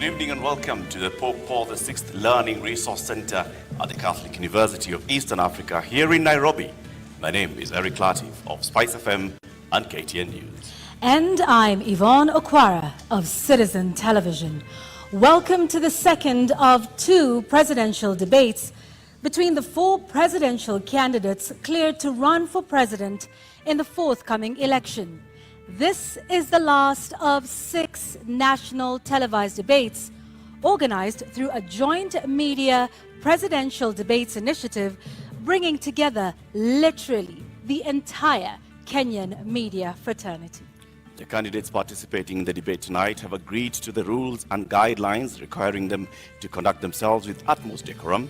Good evening and welcome to the Pope Paul VI Learning Resource Center at the Catholic University of Eastern Africa here in Nairobi. My name is Eric Latif of Spice FM and KTN News. And I'm Yvonne Okwara of Citizen Television. Welcome to the second of two presidential debates between the four presidential candidates cleared to run for president in the forthcoming election. This is the last of 6 national televised debates organized through a joint media presidential debates initiative, bringing together literally the entire Kenyan media fraternity. The candidates participating in the debate tonight have agreed to the rules and guidelines requiring them to conduct themselves with utmost decorum,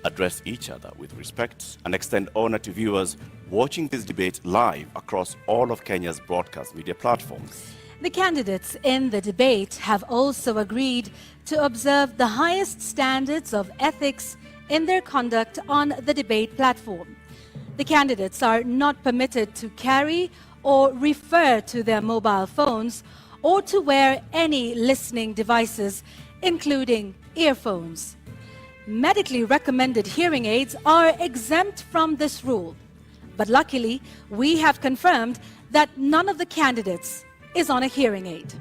address each other with respect, and extend honor to viewers watching this debate live across all of Kenya's broadcast media platforms. The candidates in the debate have also agreed to observe the highest standards of ethics in their conduct on the debate platform. The candidates are not permitted to carry or refer to their mobile phones or to wear any listening devices, including earphones. Medically recommended hearing aids are exempt from this rule. But luckily, we have confirmed that none of the candidates is on a hearing aid.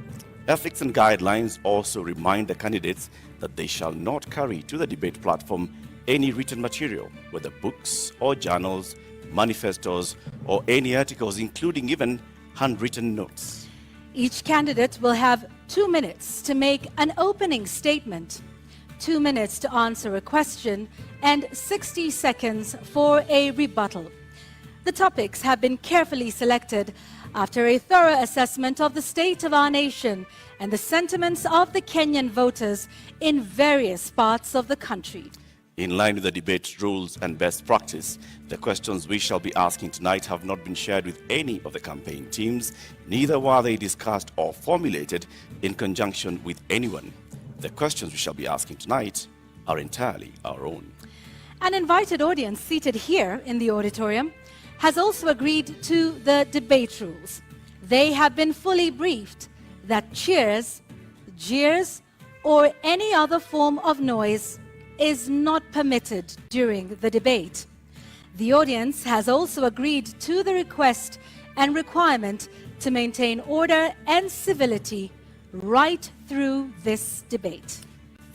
Ethics and guidelines also remind the candidates that they shall not carry to the debate platform any written material, whether books or journals, manifestos, or any articles, including even handwritten notes. Each candidate will have 2 minutes to make an opening statement, 2 minutes to answer a question, and 60 seconds for a rebuttal. The topics have been carefully selected after a thorough assessment of the state of our nation and the sentiments of the Kenyan voters in various parts of the country. In line with the debate rules and best practice, the questions we shall be asking tonight have not been shared with any of the campaign teams, neither were they discussed or formulated in conjunction with anyone. The questions we shall be asking tonight are entirely our own. An invited audience seated here in the auditorium has also agreed to the debate rules. They have been fully briefed that cheers, jeers, or any other form of noise is not permitted during the debate. The audience has also agreed to the request and requirement to maintain order and civility right through this debate.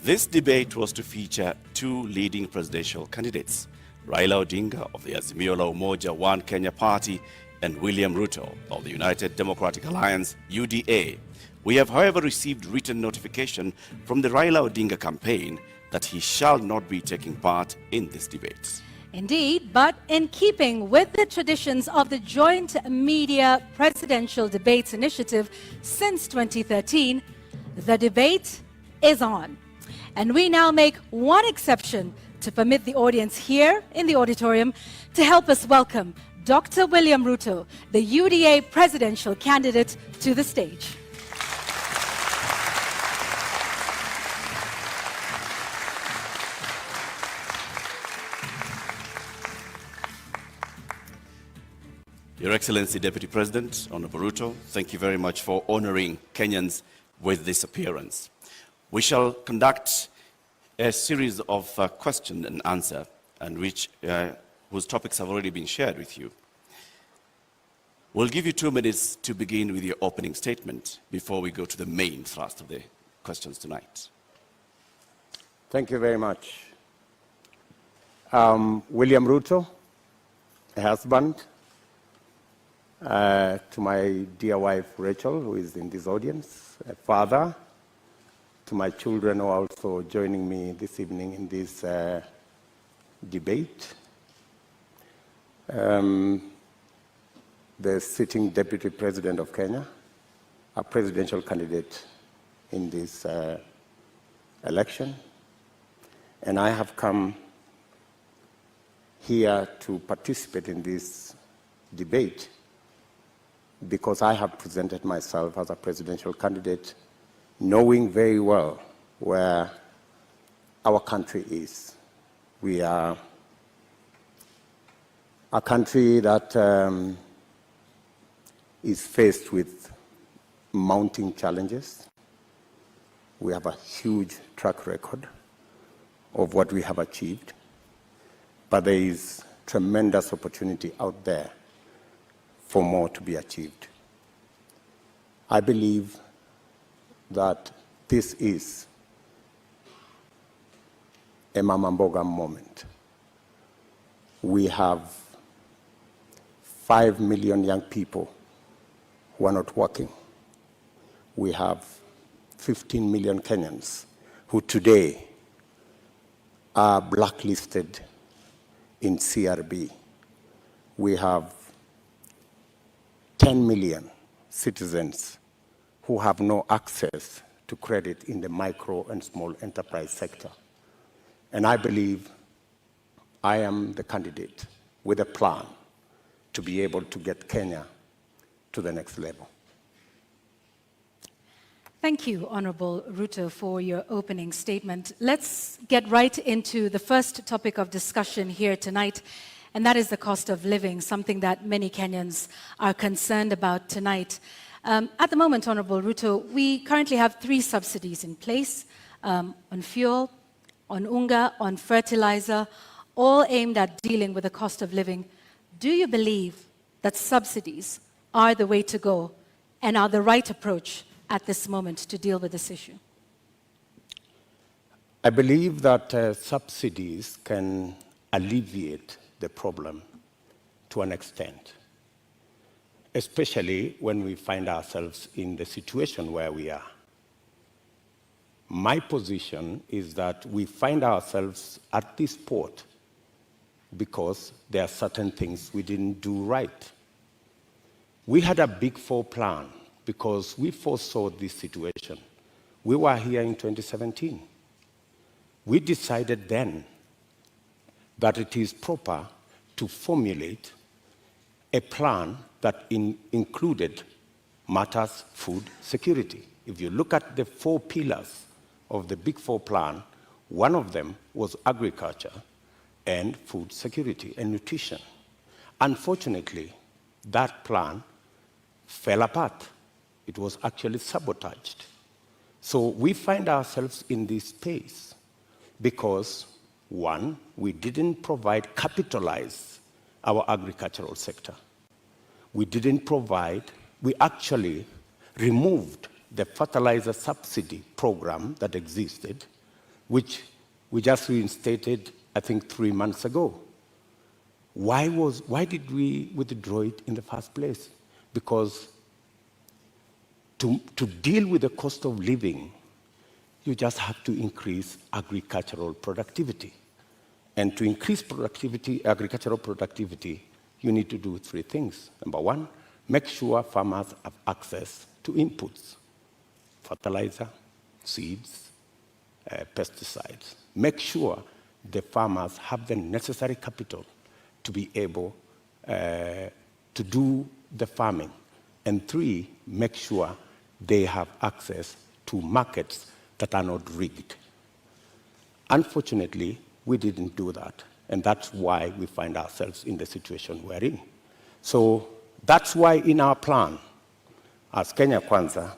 This debate was to feature 2 leading presidential candidates, Raila Odinga of the Azimio la Umoja One Kenya Party and William Ruto of the United Democratic Alliance, UDA. We have, however, received written notification from the Raila Odinga campaign that he shall not be taking part in this debate. Indeed, but in keeping with the traditions of the Joint Media Presidential Debates Initiative since 2013, the debate is on. And we now make one exception to permit the audience here in the auditorium to help us welcome Dr. William Ruto, the UDA presidential candidate, to the stage. Your Excellency Deputy President, Honorable Ruto, thank you very much for honoring Kenyans with this appearance. We shall conduct a series of question and answer, and whose topics have already been shared with you. We'll give you 2 minutes to begin with your opening statement before we go to the main thrust of the questions tonight. Thank you very much. William Ruto, a husband, to my dear wife Rachel, who is in this audience, a father, to my children who are also joining me this evening in this debate, the sitting Deputy President of Kenya, a presidential candidate in this election, and I have come here to participate in this debate because I have presented myself as a presidential candidate, knowing very well where our country is. We are a country that is faced with mounting challenges, We have a huge track record of what we have achieved, but there is tremendous opportunity out there for more to be achieved. I believe that this is a Mama Mboga moment. We have 5 million young people who are not working. We have 15 million Kenyans who today are blacklisted in CRB. We have 10 million citizens who have no access to credit in the micro and small enterprise sector. And I believe I am the candidate with a plan to be able to get Kenya to the next level. Thank you, Honorable Ruto, for your opening statement. Let's get right into the first topic of discussion here tonight, and that is the cost of living, something that many Kenyans are concerned about tonight. At the moment, Honorable Ruto, we currently have 3 subsidies in place on fuel, on unga, on fertilizer, all aimed at dealing with the cost of living. Do you believe that subsidies are the way to go and are the right approach at this moment to deal with this issue? I believe that subsidies can alleviate the problem to an extent, especially when we find ourselves in the situation where we are. My position is that we find ourselves at this port because there are certain things we didn't do right. We had a Big Four plan because we foresaw this situation. We were here in 2017. We decided then that it is proper to formulate a plan that included matters food security. If you look at the 4 pillars of the Big Four plan, one of them was agriculture and food security and nutrition. Unfortunately, that plan fell apart. It was actually sabotaged. So we find ourselves in this space because, one, we didn't capitalize our agricultural sector. We actually removed the fertilizer subsidy program that existed, which we just reinstated, I think, 3 months ago. Why did we withdraw it in the first place? Because to deal with the cost of living, you just have to increase agricultural productivity. And to increase agricultural productivity, you need to do 3 things. Number 1, make sure farmers have access to inputs, fertilizer, seeds, pesticides. Make sure the farmers have the necessary capital to be able to do the farming. And 3, make sure they have access to markets that are not rigged. Unfortunately, we didn't do that, and that's why we find ourselves in the situation we're in. So that's why in our plan, as Kenya Kwanza,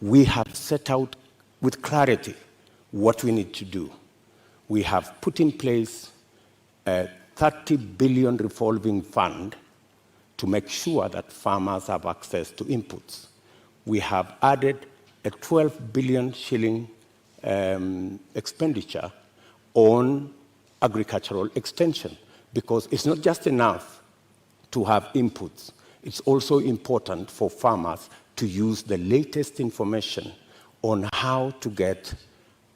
we have set out with clarity what we need to do. We have put in place a 30 billion revolving fund to make sure that farmers have access to inputs. We have added a 12 billion shilling expenditure on agricultural extension, because it's not just enough to have inputs. It's also important for farmers to use the latest information on how to get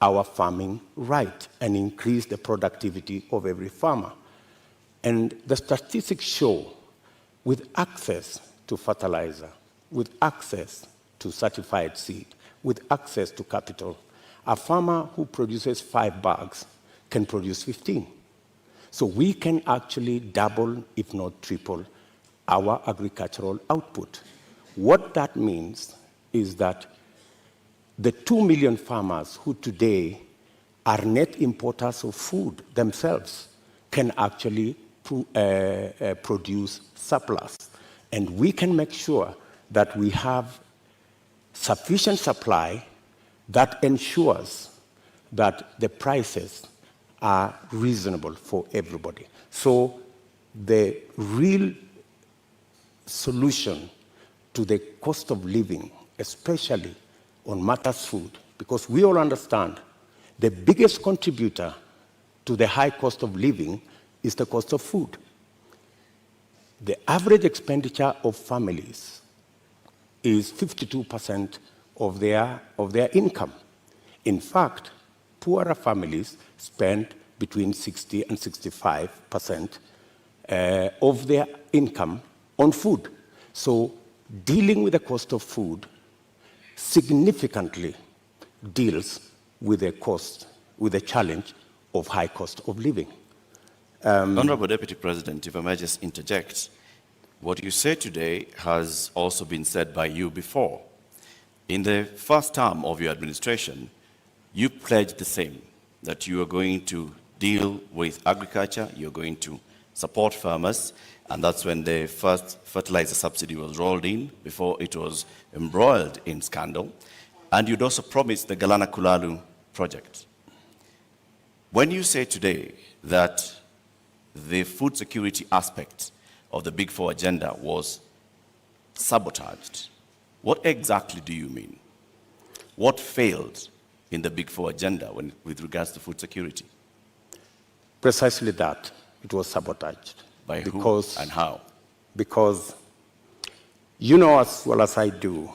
our farming right and increase the productivity of every farmer. And the statistics show, with access to fertilizer, with access to certified seed, with access to capital, a farmer who produces 5 bags can produce 15. So we can actually double, if not triple, our agricultural output. What that means is that the 2 million farmers who today are net importers of food themselves can actually produce surplus. And we can make sure that we have sufficient supply that ensures that the prices are reasonable for everybody. So the real solution to the cost of living, especially on matters food, because we all understand the biggest contributor to the high cost of living is the cost of food. The average expenditure of families is 52% of their income. In fact, poorer families spend between 60 and 65% of their income on food. So dealing with the cost of food significantly deals with the challenge of high cost of living. Honorable Deputy President, if I may just interject, what you say today has also been said by you before. In the first term of your administration, you pledged the same, that you are going to deal with agriculture, you're going to support farmers, and that's when the first fertilizer subsidy was rolled in before it was embroiled in scandal. And you'd also promised the Galana Kulalu project. When you say today that the food security aspect of the Big Four agenda was sabotaged, what exactly do you mean? What failed in the Big Four agenda with regards to food security? Precisely that. It was sabotaged. By who and how? Because you know as well as I do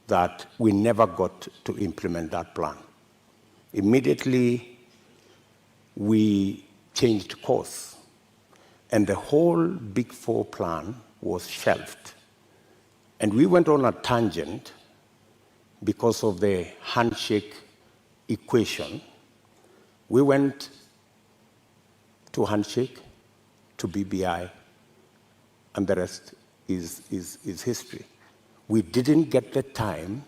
that we never got to implement that plan. Immediately, we changed course, and the whole Big Four plan was shelved. And we went on a tangent because of the handshake equation. We went to handshake, to BBI, and the rest is history. We didn't get the time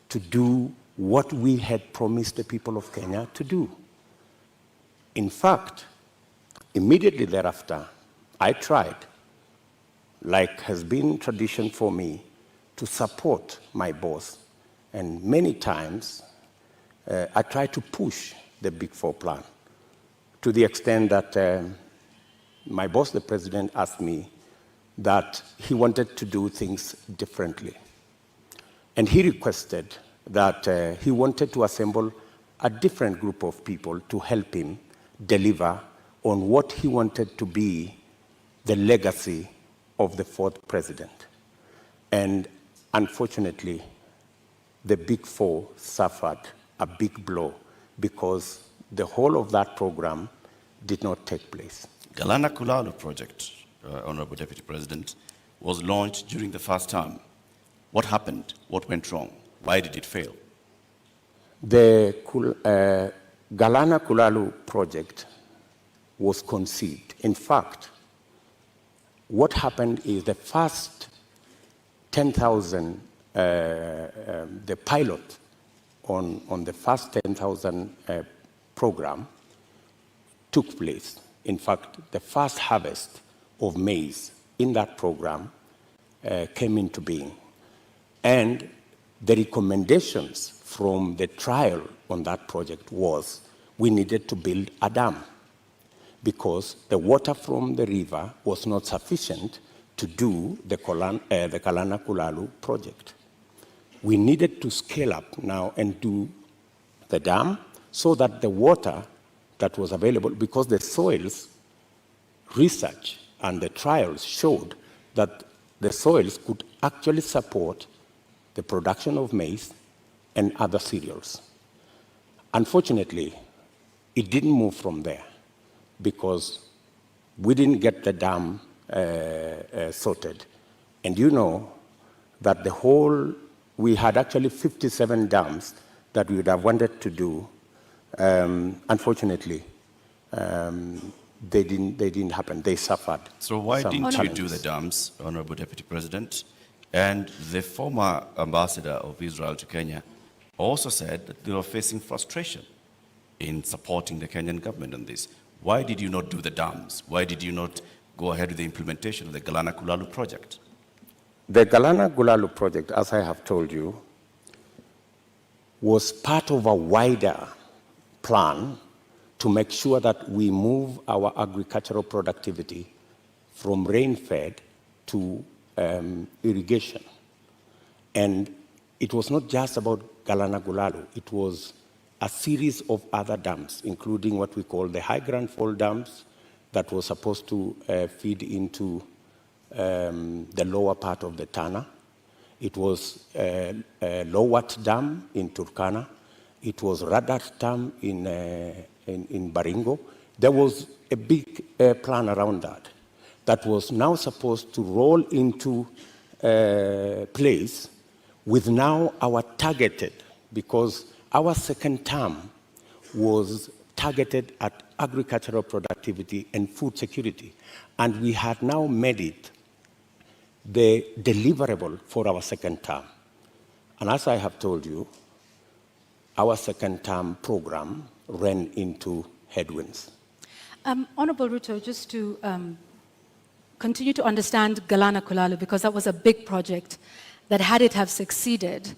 to do what we had promised the people of Kenya to do. In fact, immediately thereafter, I tried, like has been tradition for me, to support my boss. And many times, I tried to push the Big Four plan to the extent that my boss, the president, asked me that he wanted to do things differently. And he requested that he wanted to assemble a different group of people to help him deliver on what he wanted to be the legacy of the fourth president. And unfortunately, the Big Four suffered a big blow because the whole of that program did not take place. Galana Kulalu project, Honorable Deputy President, was launched during the first term. What happened? What went wrong? Why did it fail? The Galana Kulalu project was conceived. In fact, what happened is the first 10,000, the pilot on the first 10,000 program took place. In fact, the first harvest of maize in that program came into being. And the recommendations from the trial on that project was we needed to build a dam because the water from the river was not sufficient to do the Galana Kulalu project. We needed to scale up now and do the dam so that the water that was available, because the soils research and the trials showed that the soils could actually support the production of maize and other cereals. Unfortunately, it didn't move from there because we didn't get the dam sorted. And you know that we had actually 57 dams that we would have wanted to do. Unfortunately, they didn't happen. They suffered. So why didn't you do the dams, Honorable Deputy President? And the former ambassador of Israel to Kenya also said that they were facing frustration in supporting the Kenyan government on this. Why did you not do the dams? Why did you not go ahead with the implementation of the Galana Kulalu project? The Galana Kulalu project, as I have told you, was part of a wider plan to make sure that we move our agricultural productivity from rain-fed to irrigation. And it was not just about Galana Gulalu, it was a series of other dams, including what we call the high Grand Fall dams that was supposed to feed into the lower part of the Tana. It was Lowat Dam in Turkana. It was Radat Dam in Baringo. There was a big plan around that was now supposed to roll into place with now our targeted, because our second term was targeted at agricultural productivity and food security. And we had now made it the deliverable for our second term. And as I have told you, our second term program ran into headwinds. Honorable Ruto, just to continue to understand Galana Kulalu, because that was a big project that, had it have succeeded,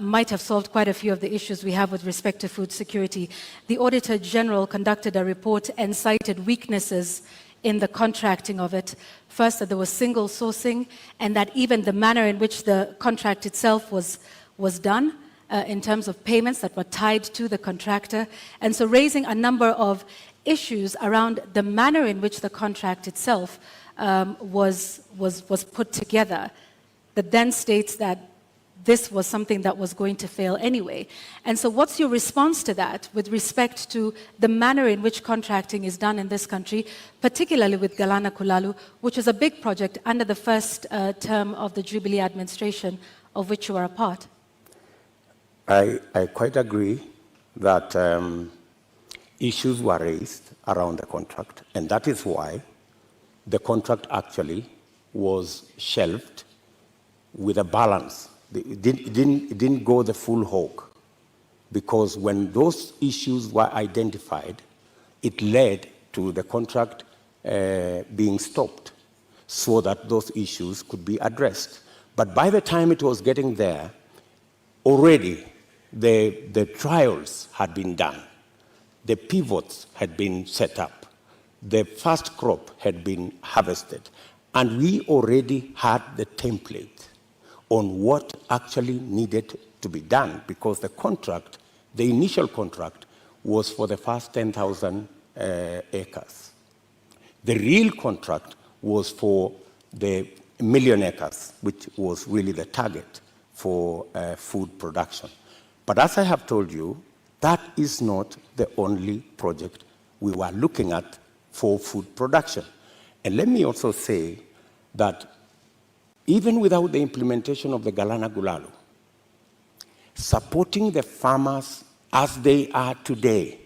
might have solved quite a few of the issues we have with respect to food security. The Auditor General conducted a report and cited weaknesses in the contracting of it. First, that there was single sourcing, and that even the manner in which the contract itself was done, in terms of payments that were tied to the contractor. And so raising a number of issues around the manner in which the contract itself was put together, that then states that this was something that was going to fail anyway. And so what's your response to that with respect to the manner in which contracting is done in this country, particularly with Galana Kulalu, which is a big project under the first term of the Jubilee administration, of which you are a part? I quite agree that issues were raised around the contract, and that is why the contract actually was shelved with a balance. It didn't go the full hog, because when those issues were identified, it led to the contract being stopped so that those issues could be addressed. But by the time it was getting there, already the trials had been done, the pivots had been set up, the first crop had been harvested, and we already had the template on what actually needed to be done, because the contract, the initial contract, was for the first 10,000 acres. The real contract was for the 1 million acres, which was really the target for food production. But as I have told you, that is not the only project we were looking at for food production. And let me also say that even without the implementation of the Galana Gulalu, supporting the farmers as they are today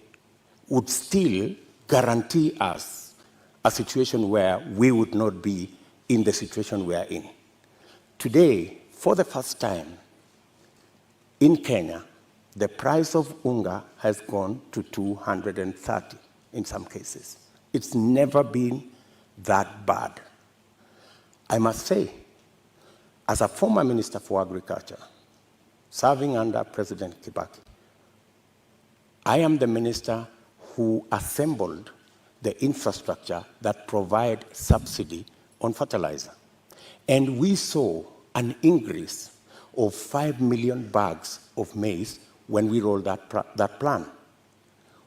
would still guarantee us a situation where we would not be in the situation we are in. Today, for the first time in Kenya, the price of unga has gone to 230 in some cases. It's never been that bad. I must say, as a former Minister for Agriculture, serving under President Kibaki, I am the minister who assembled the infrastructure that provide subsidy on fertilizer. And we saw an increase of 5 million bags of maize when we rolled that plan.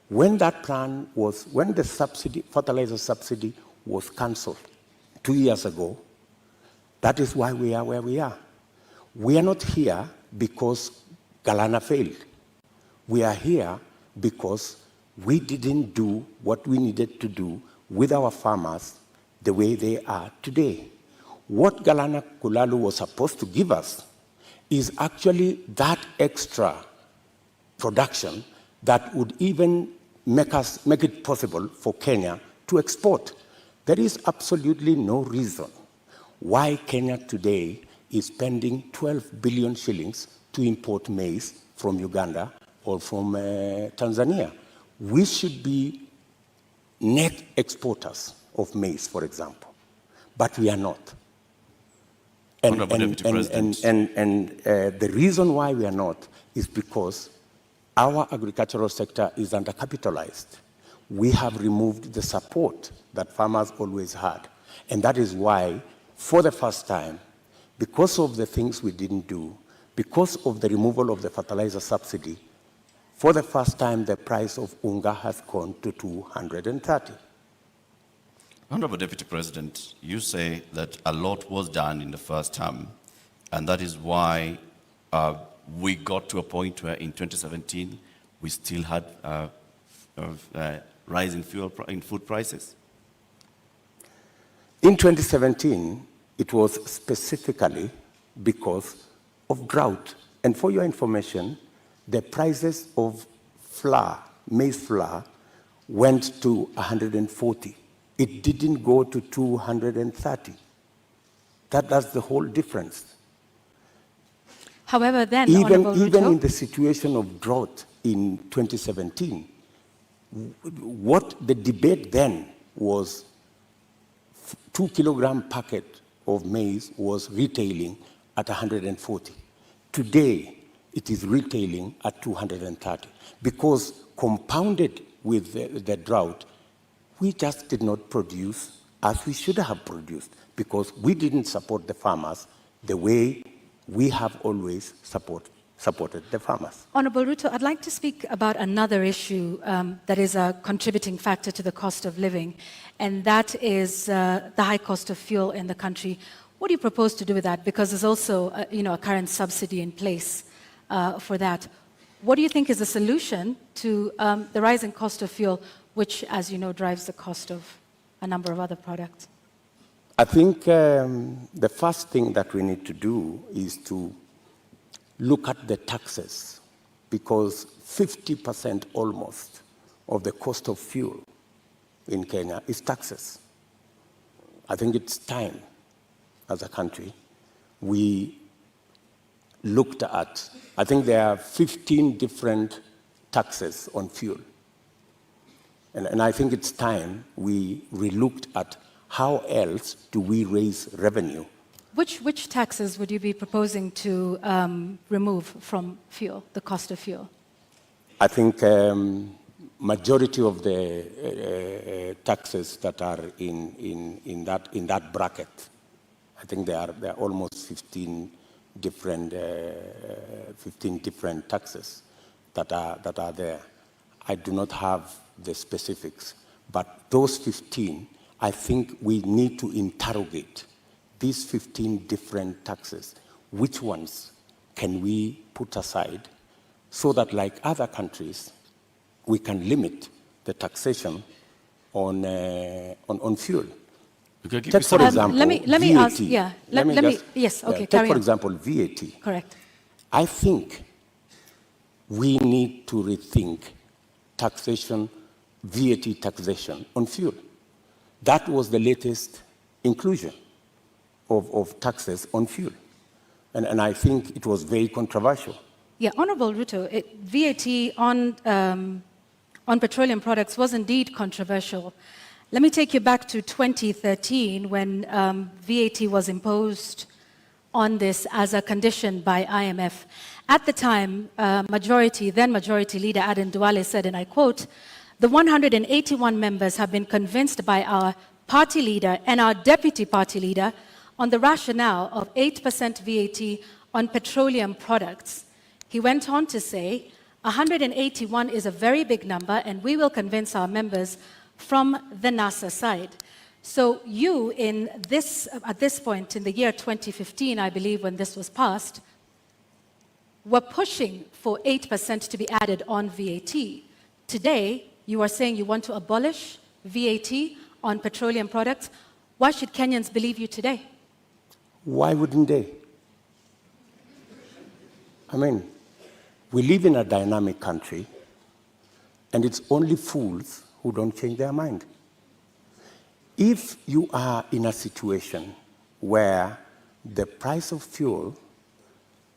When the fertilizer subsidy was cancelled 2 years ago, that is why we are where we are. We are not here because Galana failed. We are here because we didn't do what we needed to do with our farmers the way they are today. What Galana Kulalu was supposed to give us is actually that extra production that would even make it possible for Kenya to export. There is absolutely no reason why Kenya today is spending 12 billion shillings to import maize from Uganda or from Tanzania. We should be net exporters of maize, for example, but we are not. And the reason why we are not is because our agricultural sector is undercapitalized. We have removed the support that farmers always had. And that is why, for the first time, because of the things we didn't do, because of the removal of the fertilizer subsidy, for the first time, the price of unga has gone to 230. Honorable Deputy President, you say that a lot was done in the first term, and that is why we got to a point where in 2017 we still had rise in food prices? In 2017, it was specifically because of drought. And for your information, the prices of flour, maize flour, went to 140. It didn't go to 230. That's the whole difference. However, then, Even Ruto, in the situation of drought in 2017, what the debate then was, 2 kilogram packet of maize was retailing at 140. Today, it is retailing at 230 because compounded with the drought, we just did not produce as we should have produced because we didn't support the farmers the way we have always supported the farmers. Honorable Ruto, I'd like to speak about another issue that is a contributing factor to the cost of living, and that is the high cost of fuel in the country. What do you propose to do with that? Because there's also a current subsidy in place for that. What do you think is the solution to the rising cost of fuel, which, as you know, drives the cost of a number of other products? I think the first thing that we need to do is to look at the taxes, because 50% almost of the cost of fuel in Kenya is taxes. I think it's time, as a country, we looked at, I think there are 15 different taxes on fuel. And I think it's time we relooked at how else do we raise revenue. Which taxes would you be proposing to remove from fuel, the cost of fuel? I think majority of the taxes that are in that bracket, I think there are almost 15 different taxes that are there. I do not have the specifics, but those 15, I think we need to interrogate these 15 different taxes. Which ones can we put aside so that, like other countries, we can limit the taxation on fuel? Take, for example, let me VAT. ask, yeah, let me yes, okay, take, for example, VAT. Correct. I think we need to rethink taxation, VAT taxation on fuel. That was the latest inclusion of taxes on fuel. And I think it was very controversial. Yeah, Honorable Ruto, VAT on petroleum products was indeed controversial. Let me take you back to 2013 when VAT was imposed on this as a condition by IMF. At the time, then Majority Leader Aden Duale said, and I quote, "The 181 members have been convinced by our party leader and our deputy party leader on the rationale of 8% VAT on petroleum products." He went on to say, 181 is a very big number and we will convince our members from the NASA side. So you, at this point in the year 2015, I believe, when this was passed, were pushing for 8% to be added on VAT. Today, you are saying you want to abolish VAT on petroleum products. Why should Kenyans believe you today? Why wouldn't they? I mean, we live in a dynamic country, and it's only fools who don't change their mind. If you are in a situation where the price of fuel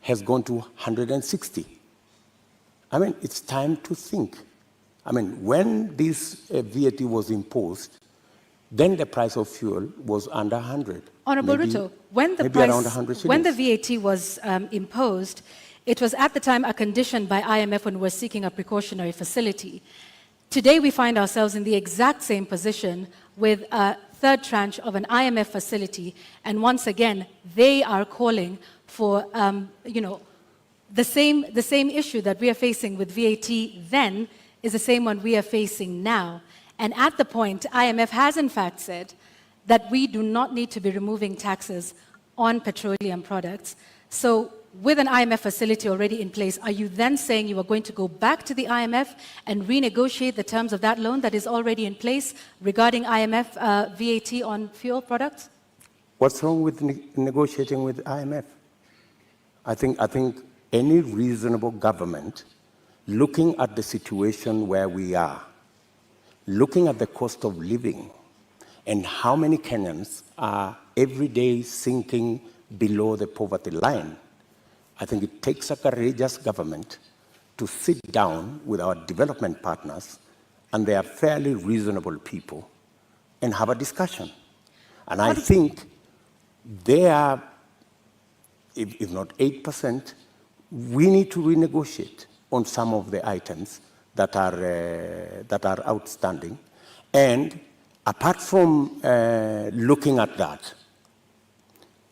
has gone to 160, I mean, it's time to think. I mean, when this VAT was imposed, then the price of fuel was under 100. Honorable Ruto, when the VAT was imposed, It was at the time a condition by IMF when we were seeking a precautionary facility. Today, we find ourselves in the exact same position with a third tranche of an IMF facility, and once again, they are calling for, the same issue that we are facing with VAT then is the same one we are facing now. And at the point, IMF has in fact said that we do not need to be removing taxes on petroleum products. So with an IMF facility already in place, are you then saying you are going to go back to the IMF and renegotiate the terms of that loan that is already in place regarding IMF VAT on fuel products? What's wrong with negotiating with IMF? I think any reasonable government, looking at the situation where we are, looking at the cost of living, and how many Kenyans are every day sinking below the poverty line, I think it takes a courageous government to sit down with our development partners, and they are fairly reasonable people, and have a discussion. And I think they are, if not 8%, we need to renegotiate on some of the items that are outstanding. And apart from looking at that,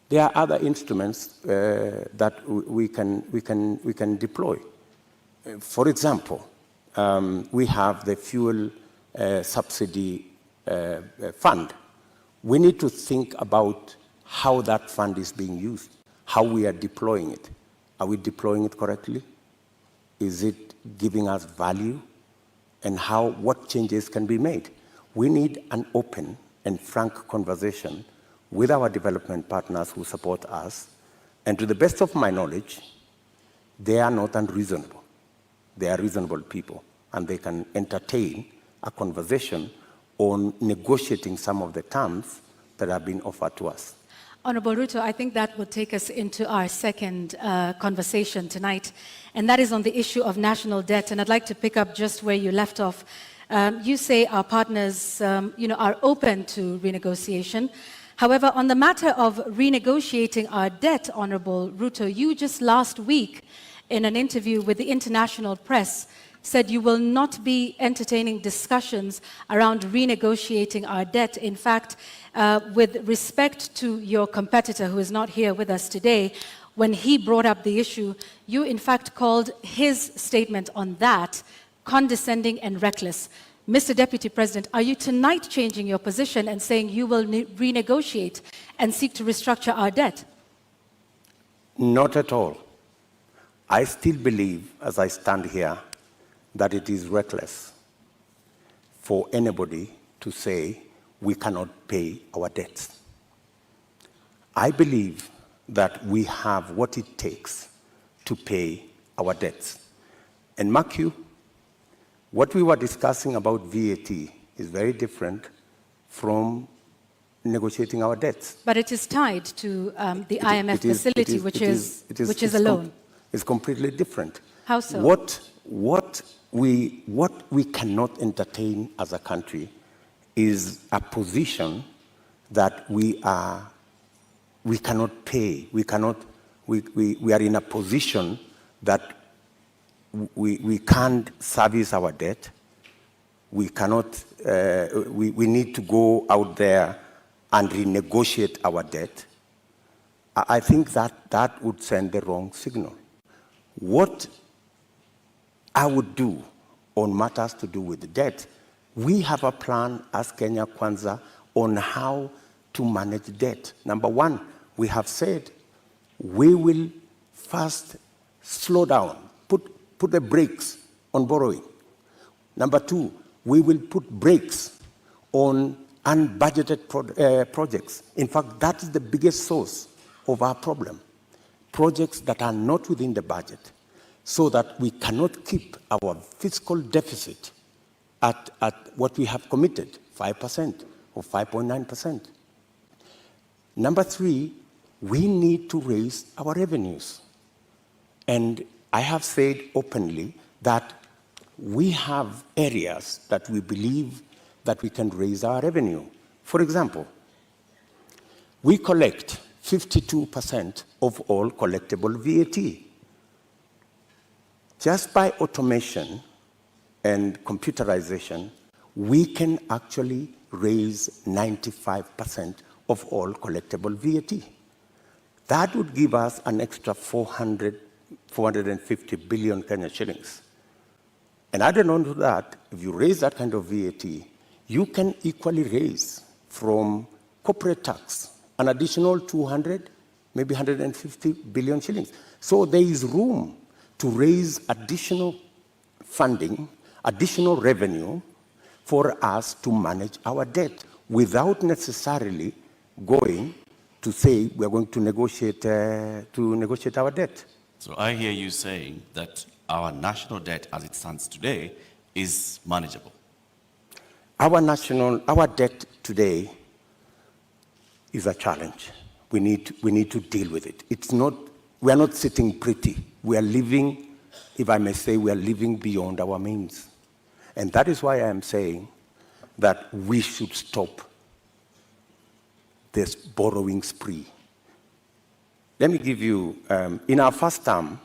there are other instruments that we can deploy. For example, we have the fuel subsidy fund. We need to think about how that fund is being used, how we are deploying it. Are we deploying it correctly? Is it giving us value? And what changes can be made? We need an open and frank conversation with our development partners who support us. And to the best of my knowledge, they are not unreasonable. They are reasonable people, and they can entertain a conversation on negotiating some of the terms that have been offered to us. Honorable Ruto, I think that will take us into our second conversation tonight, and that is on the issue of national debt. And I'd like to pick up just where you left off. You say our partners, are open to renegotiation. However, on the matter of renegotiating our debt, Honorable Ruto, you just last week in an interview with the international press said you will not be entertaining discussions around renegotiating our debt. In fact, with respect to your competitor who is not here with us today, when he brought up the issue, you in fact called his statement on that condescending and reckless. Mr. Deputy President, are you tonight changing your position and saying you will renegotiate and seek to restructure our debt? Not at all. I still believe, as I stand here, that it is reckless for anybody to say we cannot pay our debts. I believe that we have what it takes to pay our debts. And mark you, what we were discussing about VAT is very different from negotiating our debts. But it is tied to the IMF facility, which is a loan. It's completely different. How so? What we cannot entertain as a country is a position that we cannot pay. We are in a position that we can't service our debt. We cannot. We need to go out there and renegotiate our debt. I think that would send the wrong signal. What I would do on matters to do with the debt, we have a plan as Kenya Kwanza on how to manage debt. Number one, we have said we will first slow down, put the brakes on borrowing. Number two, we will put brakes on unbudgeted projects. In fact, that is the biggest source of our problem. Projects that are not within the budget, so that we cannot keep our fiscal deficit at what we have committed, 5% or 5.9%. Number three, we need to raise our revenues. And I have said openly that we have areas that we believe that we can raise our revenue. For example, we collect 52% of all collectible VAT. just by automation and computerization, we can actually raise 95% of all collectible VAT. That would give us an extra 450 billion Kenya shillings. And added on to that, if you raise that kind of VAT, you can equally raise from corporate tax an additional 200, maybe 150 billion shillings. So there is room to raise additional funding, additional revenue for us to manage our debt without necessarily going to say we are going to negotiate our debt. So I hear you saying that our national debt as it stands today is manageable. Our debt today is a challenge. We need to deal with it. We are not sitting pretty. We are living, if I may say, we are living beyond our means. And that is why I am saying that we should stop this borrowing spree. Let me give you, in our first term,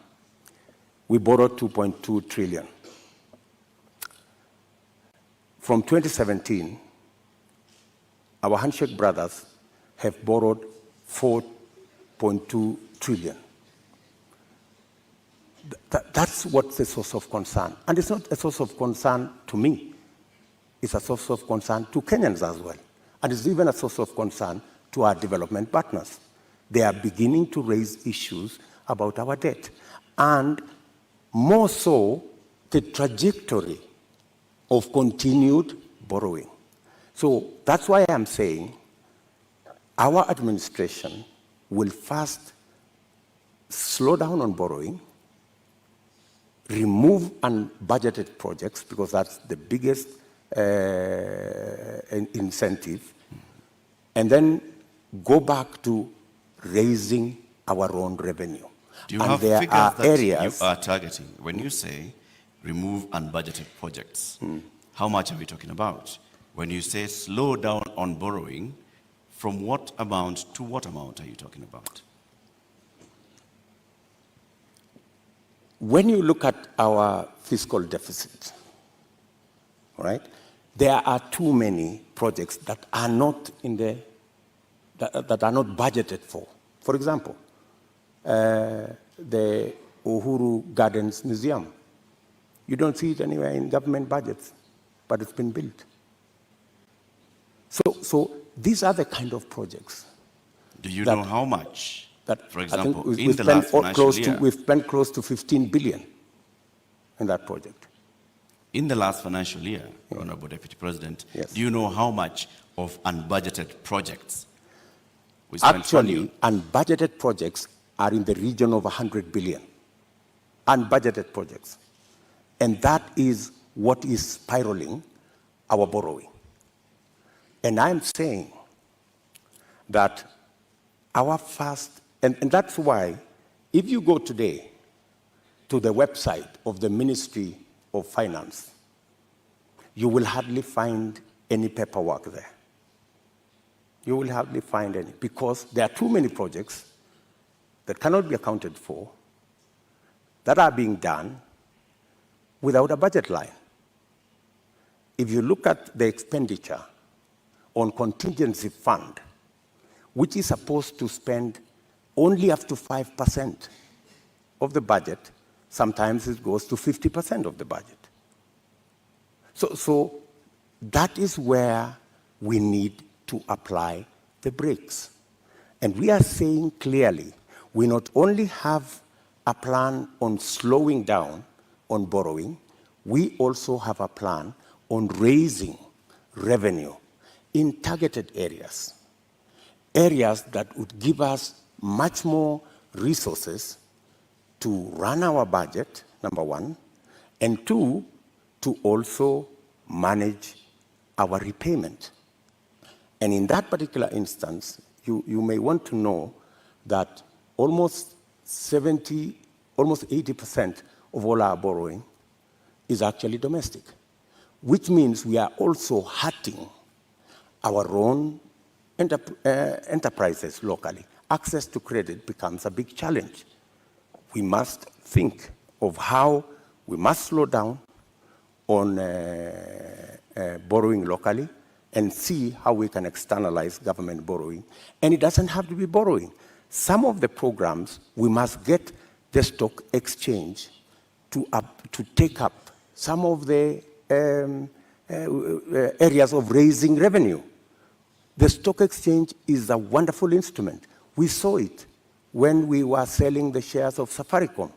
we borrowed 2.2 trillion. From 2017, our handshake brothers have borrowed 4.2 trillion. That's what's the source of concern. And it's not a source of concern to me. It's a source of concern to Kenyans as well. And it's even a source of concern to our development partners. They are beginning to raise issues about our debt. And more so, the trajectory of continued borrowing. So that's why I'm saying our administration will first slow down on borrowing, remove unbudgeted projects, because that's the biggest incentive, and then go back to raising our own revenue. Do you have figures that you are targeting? When you say remove unbudgeted projects, how much are we talking about? When you say slow down on borrowing, from what amount to what amount are you talking about? When you look at our fiscal deficit, right, there are too many projects that are not that are not budgeted for. For example, the Uhuru Gardens Museum. You don't see it anywhere in government budgets, but it's been built. So these are the kind of projects. Do you know how much? That, for example, we've spent close to 15 billion in that project. In the last financial year, Honorable Deputy President, yes. Do you know how much of unbudgeted projects we spent? Actually, unbudgeted projects are in the region of 100 billion. Unbudgeted projects. And that is what is spiraling our borrowing. And I'm saying that our first, and that's why, if you go today to the website of the Ministry of Finance, you will hardly find any paperwork there. You will hardly find any, because there are too many projects that cannot be accounted for, that are being done without a budget line. If you look at the expenditure on contingency fund, which is supposed to spend only up to 5% of the budget, sometimes it goes to 50% of the budget. So that is where we need to apply the brakes. And we are saying clearly, we not only have a plan on slowing down on borrowing, we also have a plan on raising revenue in targeted areas. Areas that would give us much more resources to run our budget, number one, and two, to also manage our repayment. And in that particular instance, you may want to know that almost 80% of all our borrowing is actually domestic, which means we are also hurting our own enterprises locally. Access to credit becomes a big challenge. We must think of how We must slow down on borrowing locally and see how we can externalize government borrowing. And it doesn't have to be borrowing. Some of the programs, we must get the stock exchange to take up some of the areas of raising revenue. The stock exchange is a wonderful instrument. We saw it when we were selling the shares of Safaricom.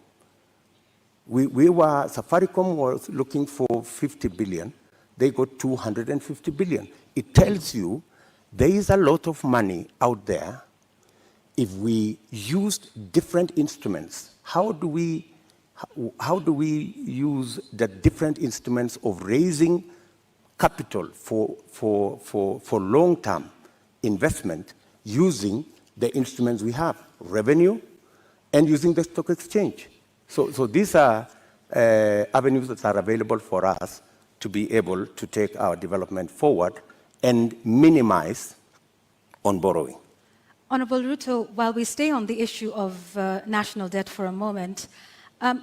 Safaricom was looking for 50 billion. They got 250 billion. It tells you there is a lot of money out there. If we used different instruments, how do we use the different instruments of raising capital for long-term investment using the instruments we have, revenue, and using the stock exchange? So these are avenues that are available for us to be able to take our development forward and minimize on borrowing. Honorable Ruto, while we stay on the issue of national debt for a moment,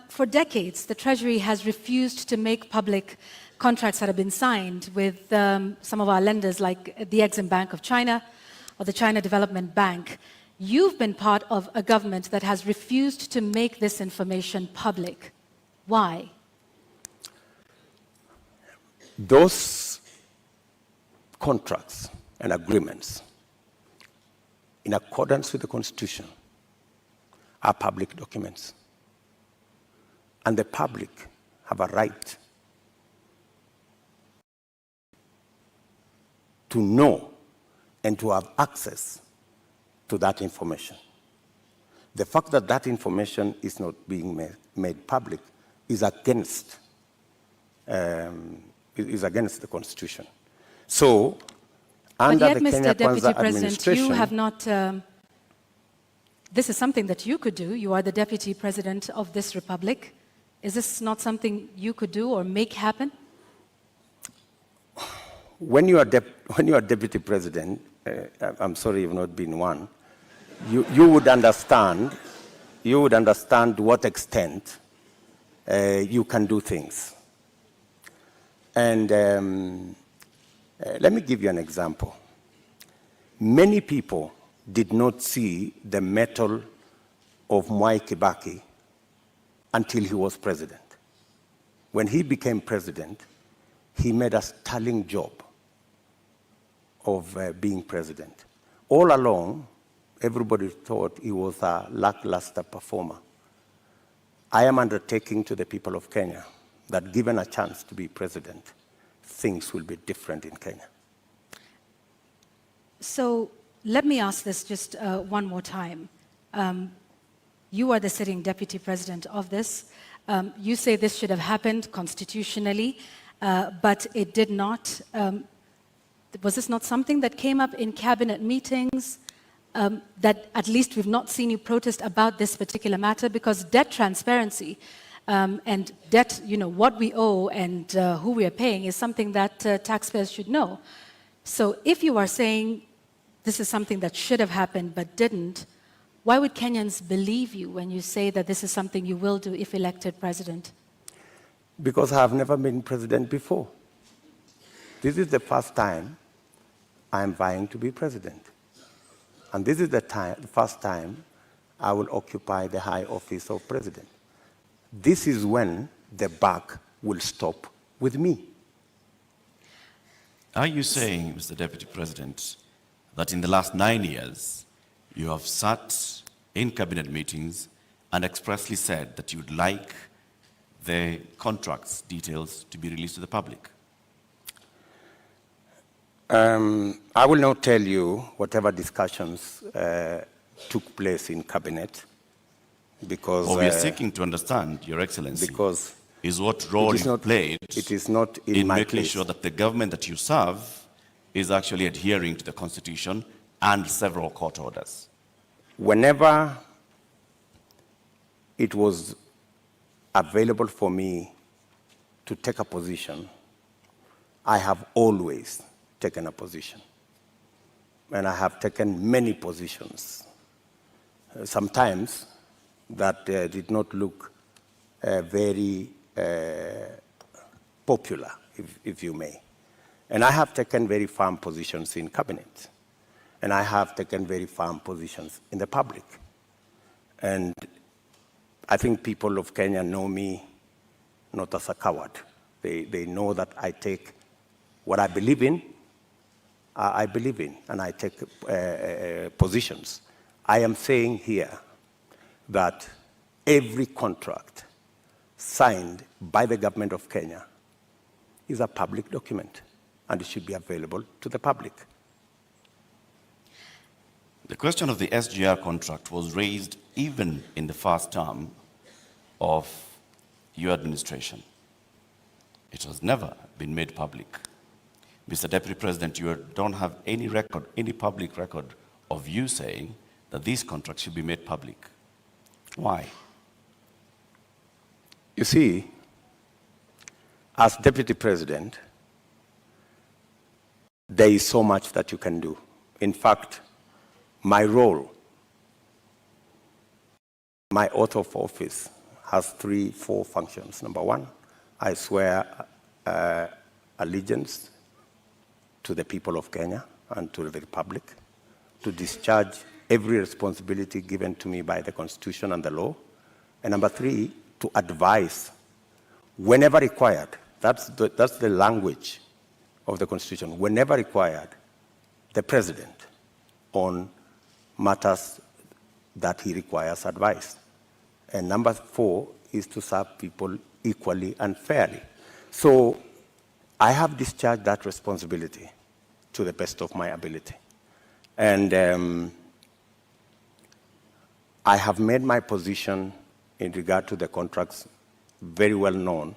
for decades, the Treasury has refused to make public contracts that have been signed with some of our lenders like the Exim Bank of China or the China Development Bank. You've been part of a government that has refused to make this information public. Why? Those contracts and agreements, in accordance with the Constitution, are public documents. And the public have a right to know and to have access to that information. The fact that that information is not being made public is against the Constitution. So, under but yet, the Kenya Mr. Deputy Kwanza President, administration, you have not. This is something that you could do. You are the Deputy President of this republic. Is this not something you could do or make happen? When you are Deputy President, I'm sorry you've not been one, you would understand to what extent you can do things. And let me give you an example. Many people did not see the mettle of Mwai Kibaki until he was president. When he became president, he made a sterling job of being president. All along, everybody thought he was a lackluster performer. I am undertaking to the people of Kenya that given a chance to be president, things will be different in Kenya. So let me ask this just one more time. You are the sitting Deputy President of this. You say this should have happened constitutionally, but it did not. Was this not something that came up in cabinet meetings, that at least we've not seen you protest about this particular matter? Because debt transparency and debt, what we owe and who we are paying is something that taxpayers should know. So if you are saying this is something that should have happened but didn't, why would Kenyans believe you when you say that this is something you will do if elected president? Because I have never been president before. This is the first time I am vying to be president. And this is the first time I will occupy the high office of president. This is when the buck will stop with me. Are you saying, Mr. Deputy President, that in the last 9 years, you have sat in cabinet meetings and expressly said that you would like the contracts details to be released to the public? I will not tell you whatever discussions took place in cabinet, because we are seeking to understand, Your Excellency, because is what role you played it is not in making case. sure that the government that you serve is actually adhering to the Constitution and several court orders. Whenever it was available for me to take a position, I have always taken a position. And I have taken many positions. Sometimes that did not look very popular, if you may. And I have taken very firm positions in cabinet. And I have taken very firm positions in the public. And I think people of Kenya know me not as a coward. They know that I take what I believe in, and I take positions. I am saying here that every contract signed by the government of Kenya is a public document, and it should be available to the public. The question of the SGR contract was raised even in the first term of your administration. It has never been made public. Mr. Deputy President, you don't have any record, any public record of you saying that these contracts should be made public. Why? You see, as Deputy President, there is so much that you can do. In fact, my role, my oath of office, has 4 functions. Number 1, I swear allegiance to the people of Kenya and to the Republic, to discharge every responsibility given to me by the Constitution and the law. And number 3, to advise whenever required. That's the language of the Constitution. Whenever required, the President on matters that he requires advice. And number 4 is to serve people equally and fairly. So I have discharged that responsibility to the best of my ability. And I have made my position in regard to the contracts very well known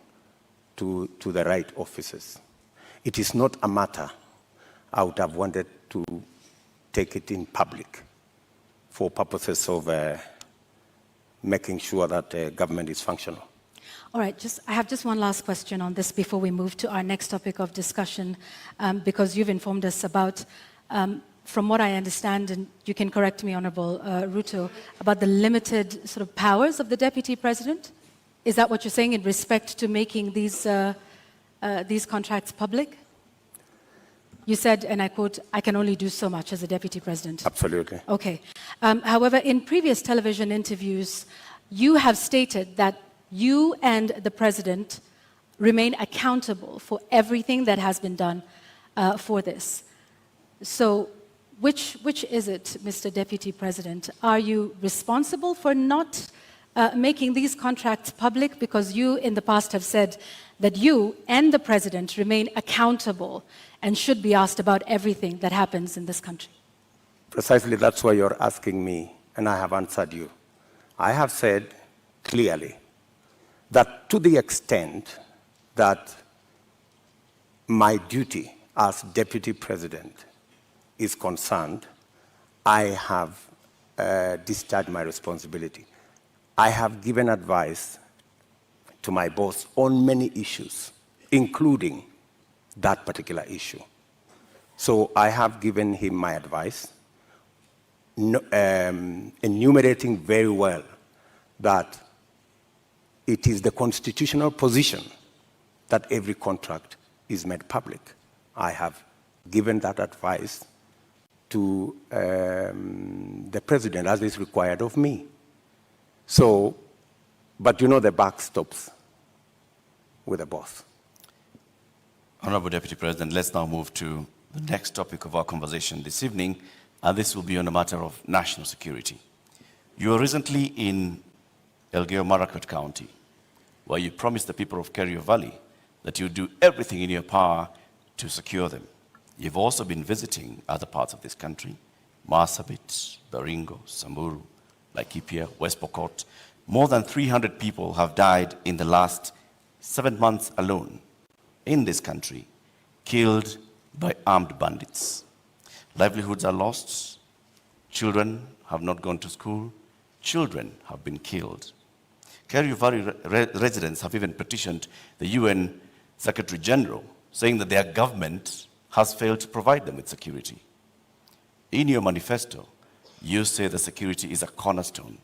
to the right officers. It is not a matter I would have wanted to take it in public for purposes of making sure that the government is functional. All right, I have just one last question on this before we move to our next topic of discussion, because you've informed us about, from what I understand, and you can correct me, Honorable Ruto, about the limited sort of powers of the Deputy President. Is that what you're saying in respect to making these contracts public? You said, and I quote, "I can only do so much as a Deputy President." Absolutely. Okay. However, in previous television interviews, you have stated that you and the President remain accountable for everything that has been done for this. So which is it, Mr. Deputy President? Are you responsible for not making these contracts public? Because you in the past have said that you and the President remain accountable and should be asked about everything that happens in this country. Precisely, that's why you're asking me, and I have answered you. I have said clearly that to the extent that my duty as Deputy President is concerned, I have discharged my responsibility. I have given advice to my boss on many issues, including that particular issue. So I have given him my advice, enumerating very well that it is the constitutional position that every contract is made public. I have given that advice to the President as is required of me. So, but you know the buck stops with the boss. Honorable Deputy President, let's now move to the next topic of our conversation this evening, and this will be on a matter of national security. You were recently in Elgeyo-Marakwet County, where you promised the people of Kerio Valley that you do everything in your power to secure them. You've also been visiting other parts of this country, Marsabit, Baringo, Samburu, Laikipia, West Pokot. More than 300 people have died in the last 7 months alone in this country, killed by armed bandits. Livelihoods are lost. Children have not gone to school. Children have been killed. Kerio Valley residents have even petitioned the UN Secretary General, saying that their government has failed to provide them with security. In your manifesto, you say that security is a cornerstone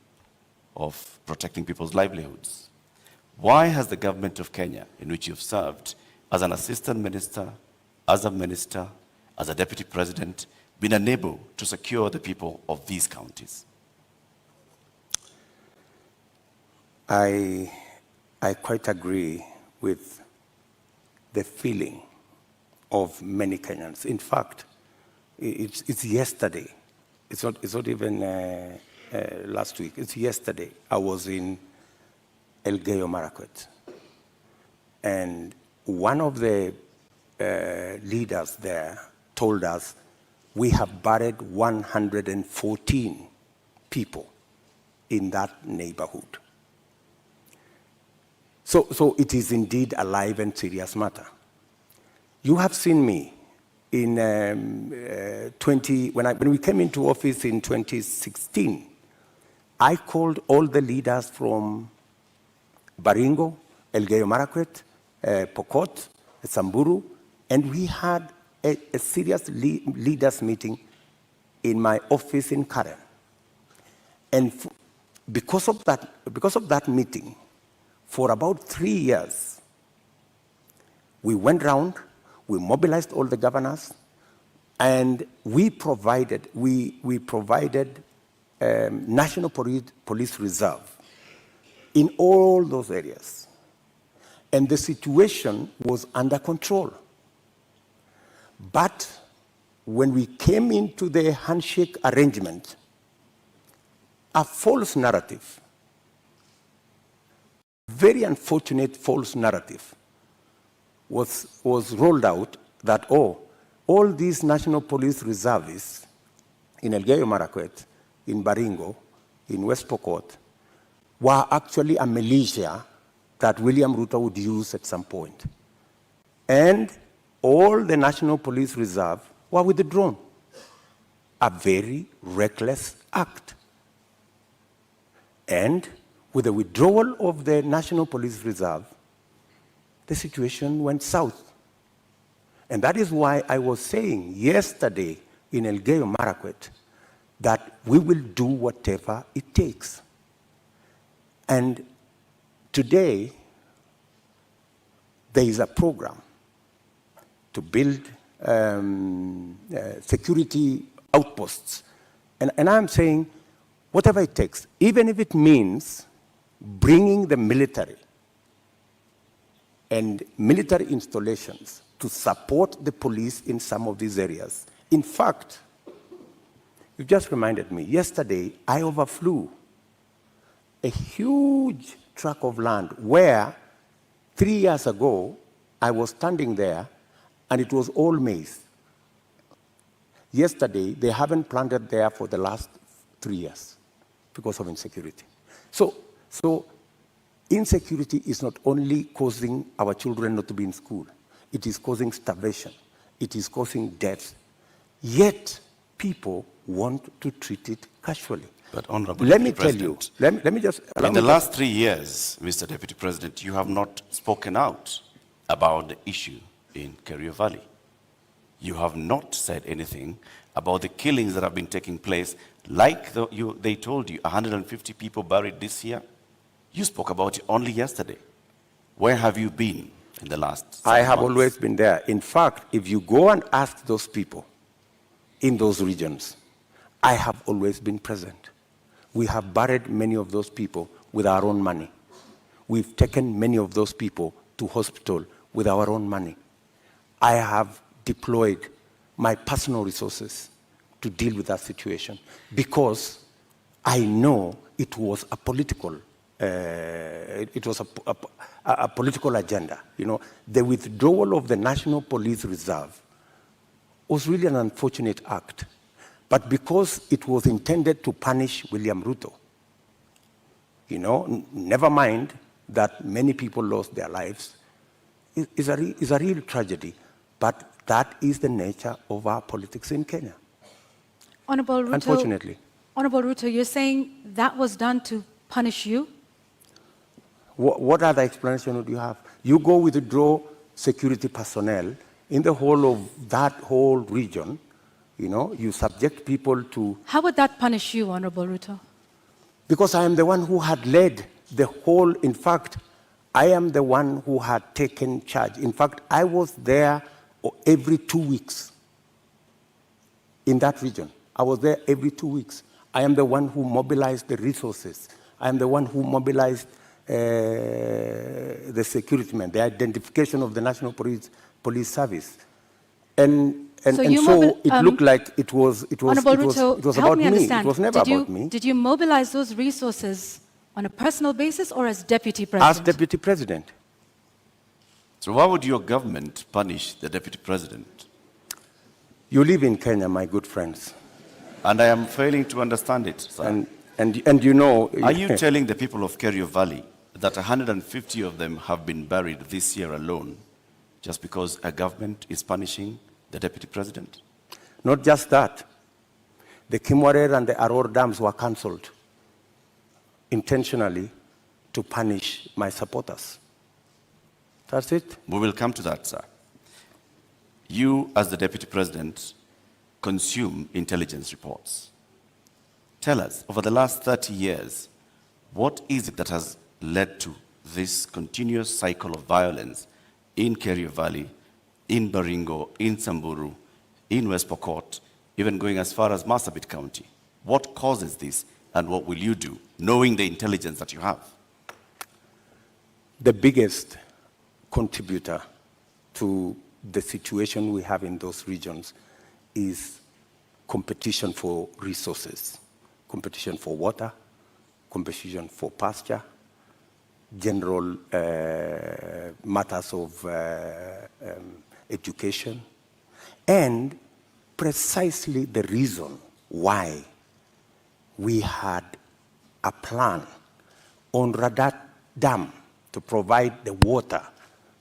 of protecting people's livelihoods. Why has the government of Kenya, in which you've served as an assistant minister, as a deputy president, been unable to secure the people of these counties? I quite agree with the feeling of many Kenyans. In fact, it's yesterday. It's not even last week. It's yesterday. I was in Elgeyo Marakwet, and one of the leaders there told us we have buried 114 people in that neighborhood. So it is indeed a live and serious matter. You have seen me in when we came into office in 2016. I called all the leaders from Baringo, Elgeyo Marakwet, Pokot, Samburu, and we had a serious leaders meeting in my office in Karen. And because of that meeting, for about 3 years, we went round, we mobilized all the governors, and we provided National Police Reserve in all those areas. And the situation was under control. But when we came into the handshake arrangement, a false narrative, very unfortunate false narrative, was rolled out that, all these National Police Reservists in Elgeyo Marakwet, in Baringo, in West Pokot, were actually a militia that William Ruto would use at some point. And all the National Police Reserve were withdrawn. A very reckless act. And with the withdrawal of the National Police Reserve, the situation went south. And that is why I was saying yesterday in Elgeyo Marakwet that we will do whatever it takes. And today, there is a program to build security outposts. And I'm saying, whatever it takes, even if it means bringing the military and military installations to support the police in some of these areas. In fact, you just reminded me, yesterday I overflew a huge tract of land where 3 years ago I was standing there and it was all maize. Yesterday, they haven't planted there for the last 3 years because of insecurity. So insecurity is not only causing our children not to be in school, it is causing starvation, it is causing death. Yet, people want to treat it casually. But Honorable Let me Deputy tell you, President, let me just... in the last 3 years, Mr. Deputy President, you have not spoken out about the issue in Kerio Valley. You have not said anything about the killings that have been taking place, like they told you, 150 people buried this year. You spoke about it only yesterday. Where have you been in the last 7 I have months? always been there. In fact, if you go and ask those people in those regions, I have always been present. We have buried many of those people with our own money. We've taken many of those people to hospital with our own money. I have deployed my personal resources to deal with that situation because I know it was a political political agenda. You know, the withdrawal of the National Police Reserve was really an unfortunate act. But because it was intended to punish William Ruto, you know, never mind that many people lost their lives, is a real tragedy. But that is the nature of our politics in Kenya. Honorable Ruto, unfortunately. Honorable Ruto, you're saying that was done to punish you? What other explanation would you have? You go withdraw security personnel in the whole of that whole region, you know, you subject people to... How would that punish you, Honorable Ruto? Because I am the one who had led the whole, in fact, I am the one who had taken charge. In fact, I was there every 2 weeks in that region. I was there every 2 weeks. I am the one who mobilized the resources. I am the one who mobilized the security men, the identification of the National Police Service. And so it looked like it was about me. It was never about me. Did you mobilize those resources on a personal basis or as deputy president? As deputy president. So why would your government punish the deputy president? You live in Kenya, my good friends. And I am failing to understand it, sir. And you know... Are you telling the people of Kerio Valley that 150 of them have been buried this year alone just because a government is punishing the deputy president? Not just that. The Kimwarer and the Aror dams were cancelled intentionally to punish my supporters. That's it. We will come to that, sir. You, as the deputy president, consume intelligence reports. Tell us, over the last 30 years, what is it that has led to this continuous cycle of violence in Kerio Valley, in Baringo, in Samburu, in West Pokot, even going as far as Marsabit County? What causes this, and what will you do, knowing the intelligence that you have? The biggest contributor to the situation we have in those regions is competition for resources, competition for water, competition for pasture, general matters of education, and precisely the reason why we had a plan on Radat Dam to provide the water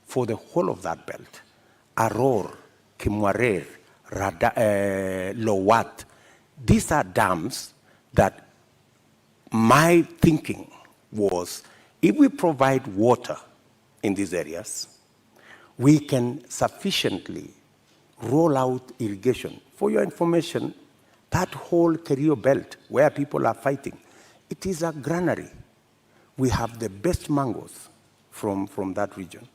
for the whole of that belt. Aror, Kimwarer, Lowat. These are dams that my thinking was, if we provide water in these areas, we can sufficiently roll out irrigation. For your information, that whole Kerio belt where people are fighting, it is a granary. We have the best mangoes from that region.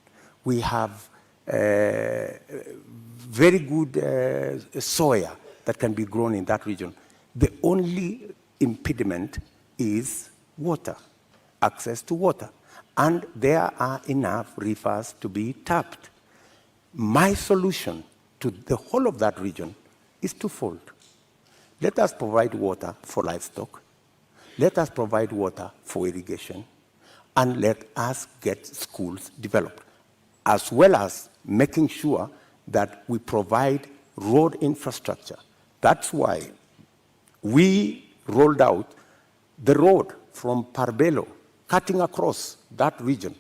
We have very good soya that can be grown in that region. The only impediment is water, access to water. And there are enough rivers to be tapped. My solution to the whole of that region is twofold. Let us provide water for livestock. Let us provide water for irrigation. And let us get schools developed, as well as making sure that we provide road infrastructure. That's why we rolled out the road from Parbelo, cutting across that region,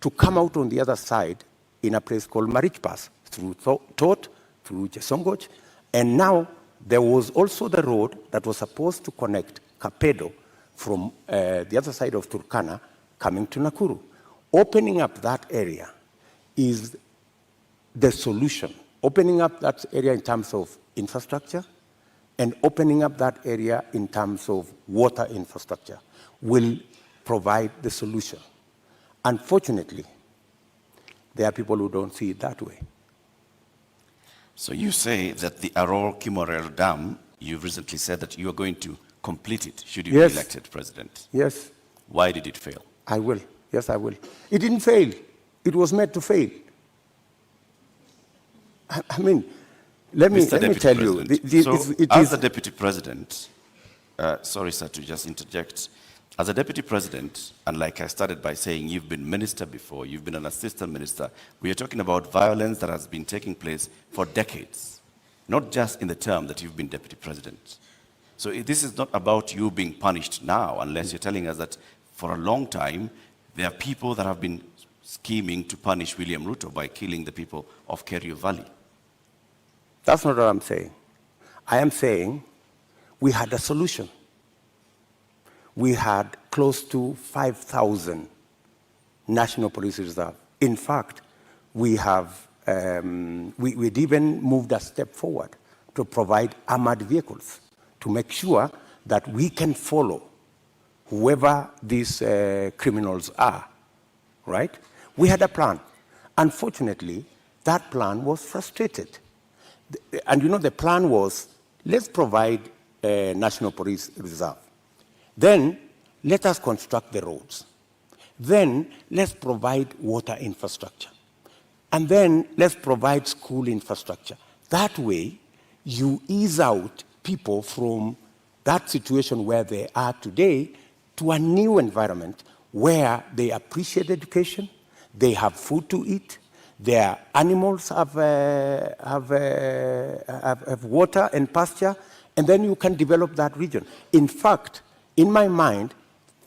to come out on the other side in a place called Marich Pass, through Tot, through Chesongoch. And now there was also the road that was supposed to connect Kapedo from the other side of Turkana coming to Nakuru. Opening up that area is the solution. Opening up that area in terms of infrastructure and opening up that area in terms of water infrastructure will provide the solution. Unfortunately, there are people who don't see it that way. So you say that the Aror Kimorel Dam, you recently said that you are going to complete it should you be elected president. Yes. Why did it fail? I will. Yes, I will. It didn't fail. It was meant to fail. I mean, let me tell you. As the deputy president, sorry, sir, to just interject. As a deputy president, and like I started by saying, you've been minister before, you've been an assistant minister, we are talking about violence that has been taking place for decades, not just in the term that you've been deputy president. So this is not about you being punished now, unless you're telling us that for a long time, there are people that have been scheming to punish William Ruto by killing the people of Kerio Valley. That's not what I'm saying. I am saying we had a solution. We had close to 5,000 National Police Reserve. In fact, we have, we'd even moved a step forward to provide armored vehicles to make sure that we can follow whoever these criminals are right? We had a plan. Unfortunately, that plan was frustrated. And you know, the plan was, let's provide a national police reserve. Then, let us construct the roads. Then, let's provide water infrastructure. And then, let's provide school infrastructure. That way, you ease out people from that situation where they are today to a new environment where they appreciate education, they have food to eat, their animals have water and pasture, and then you can develop that region. In fact, in my mind,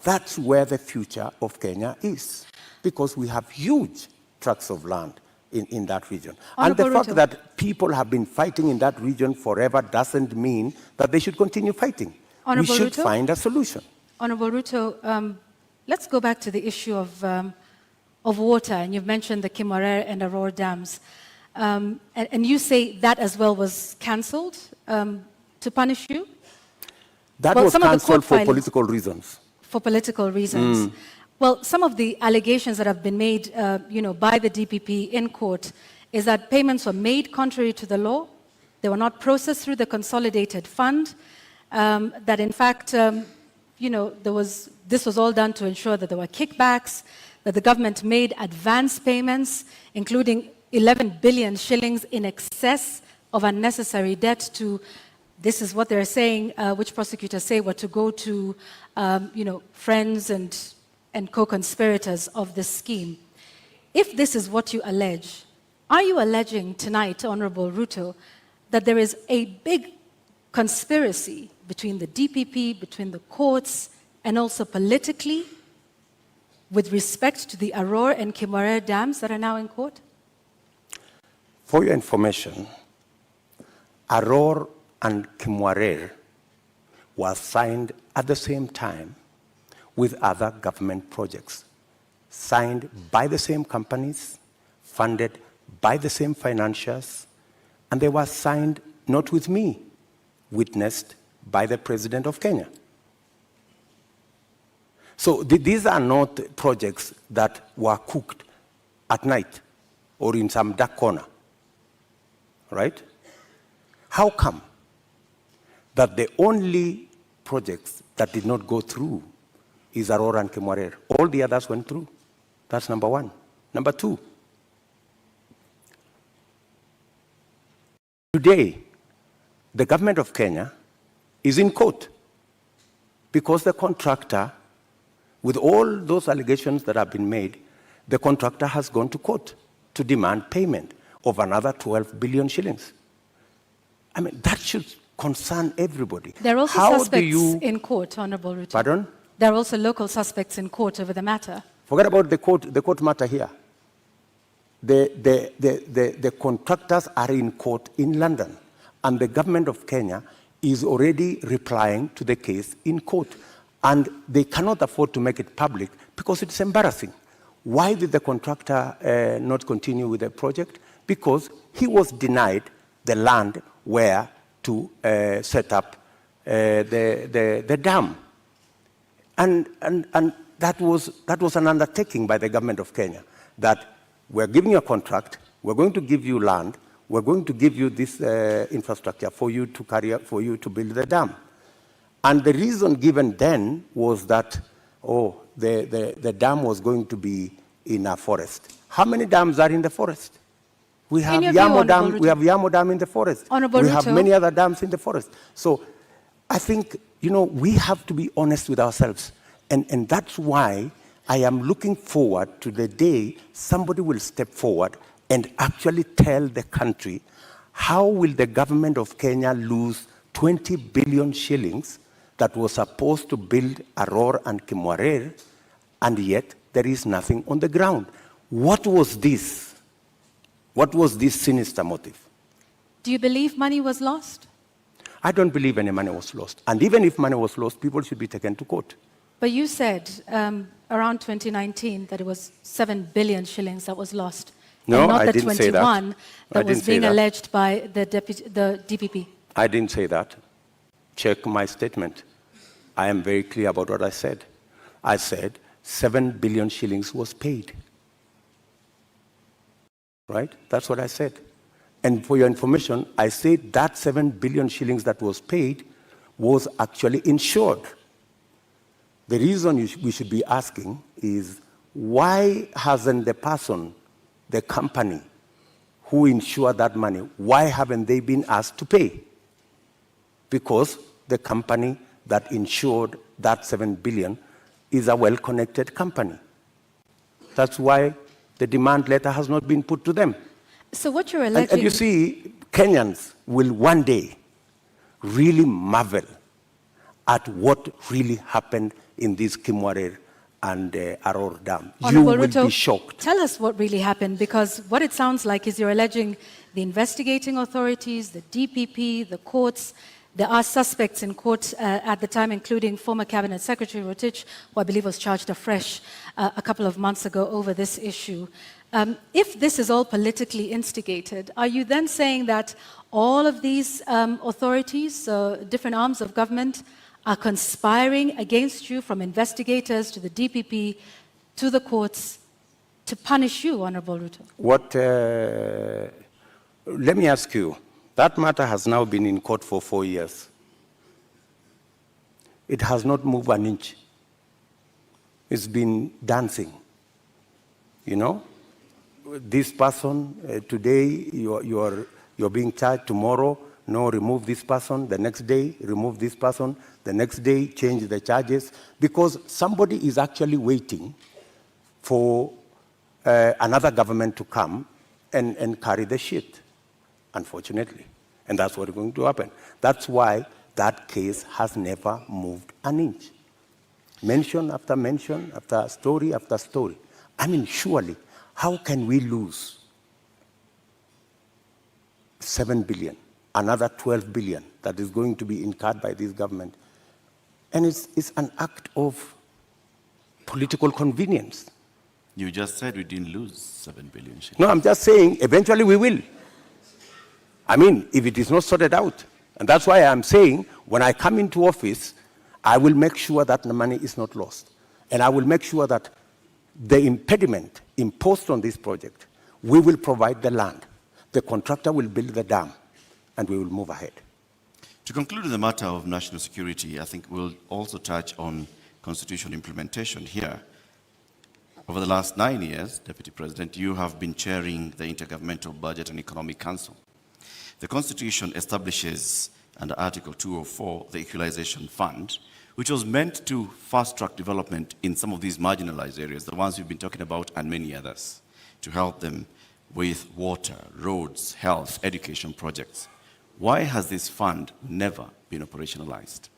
that's where the future of Kenya is, because we have huge tracts of land in that region. Honorable And the fact Ruto. that people have been fighting in that region forever doesn't mean that they should continue fighting. Honorable We should Ruto. find a solution. Honorable Ruto, let's go back to the issue of water, and you've mentioned the Kimwarer and Aror dams. And you say that as well was cancelled to punish you? That Well, was some of the court cancelled for filings- political reasons. For political reasons. Well, some of the allegations that have been made, by the DPP in court is that payments were made contrary to the law. They were not processed through the consolidated fund. That in fact, this was all done to ensure that there were kickbacks, that the government made advance payments, including 11 billion shillings in excess of unnecessary debt to, this is what they're saying, which prosecutors say were to go to, friends and co-conspirators of this scheme. If this is what you allege, are you alleging tonight, Honorable Ruto, that there is a big conspiracy between the DPP, between the courts, and also politically with respect to the Aror and Kimwarer dams that are now in court? For your information, Aror and Kimwarer was signed at the same time with other government projects, signed by the same companies, funded by the same financiers, and they were signed not with me, witnessed by the President of Kenya. So these are not projects that were cooked at night or in some dark corner, right? How come that the only projects that did not go through is Aror and Kimwarer? All the others went through. That's number one. Number two, today, the government of Kenya is in court because the contractor, with all those allegations that have been made, the contractor has gone to court to demand payment of another 12 billion shillings. I mean, that should concern everybody. There are also How suspects do you... in court, Honorable Ruto. Pardon? There are also local suspects in court over the matter. Forget about the court matter here. The contractors are in court in London, and the government of Kenya is already replying to the case in court. And they cannot afford to make it public because it's embarrassing. Why did the contractor not continue with the project? Because he was denied the land where to set up the dam. And that was an undertaking by the government of Kenya, that we're giving you a contract, we're going to give you land, we're going to give you this infrastructure for you to carry out, for you to build the dam. And the reason given then was that, the dam was going to be in a forest. How many dams are in the forest? We have Yamo Dam. We have Yamo Dam in the forest. We have many other dams in the forest. So I think, we have to be honest with ourselves. And that's why I am looking forward to the day somebody will step forward and actually tell the country, how will the government of Kenya lose 20 billion shillings that was supposed to build Aror and Kimwarer, and yet there is nothing on the ground? What was this? What was this sinister motive? Do you believe money was lost? I don't believe any money was lost. And even if money was lost, people should be taken to court. But you said around 2019 that it was 7 billion shillings that was lost. No, and not I the didn't say that. 21 that was being that. alleged by the DPP. I didn't say that. Check my statement. I am very clear about what I said. I said 7 billion shillings was paid. Right? That's what I said. And for your information, I said that 7 billion shillings that was paid was actually insured. The reason we should be asking is, why hasn't the person, the company who insured that money, why haven't they been asked to pay? Because the company that insured that 7 billion is a well-connected company. That's why the demand letter has not been put to them. So what you're alleging... And you see, Kenyans will one day really marvel at what really happened in this Kimwarer and Aror Dam. You will Ruto, be shocked. Tell us what really happened, because what it sounds like is you're alleging the investigating authorities, the DPP, the courts. There are suspects in court at the time, including former Cabinet Secretary Rotich, who I believe was charged afresh a couple of months ago over this issue. If this is all politically instigated, are you then saying that all of these authorities, different arms of government, are conspiring against you, from investigators to the DPP to the courts, to punish you, Honorable Ruto? Let me ask you, that matter has now been in court for 4 years. It has not moved an inch. It's been dancing. You know, this person, today you're being charged, tomorrow, no, remove this person, the next day, remove this person, the next day, change the charges, because somebody is actually waiting for another government to come and carry the shit, unfortunately. And that's what's going to happen. That's why that case has never moved an inch. Mention after story after story. I mean, surely, how can we lose 7 billion, another 12 billion that is going to be incurred by this government? And it's an act of political convenience. You just said we didn't lose 7 billion. No, I'm just saying eventually we will. I mean, if it is not sorted out. And that's why I'm saying when I come into office, I will make sure that the money is not lost. And I will make sure that the impediment imposed on this project, we will provide the land. The contractor will build the dam, and we will move ahead. To conclude the matter of national security, I think we'll also touch on constitutional implementation here. Over the last 9 years, Deputy President, you have been chairing the Intergovernmental Budget and Economic Council. The Constitution establishes, under Article 204, the Equalization Fund, which was meant to fast-track development in some of these marginalized areas, the ones we've been talking about, and many others, to help them with water, roads, health, education projects. Why has this fund never been operationalized?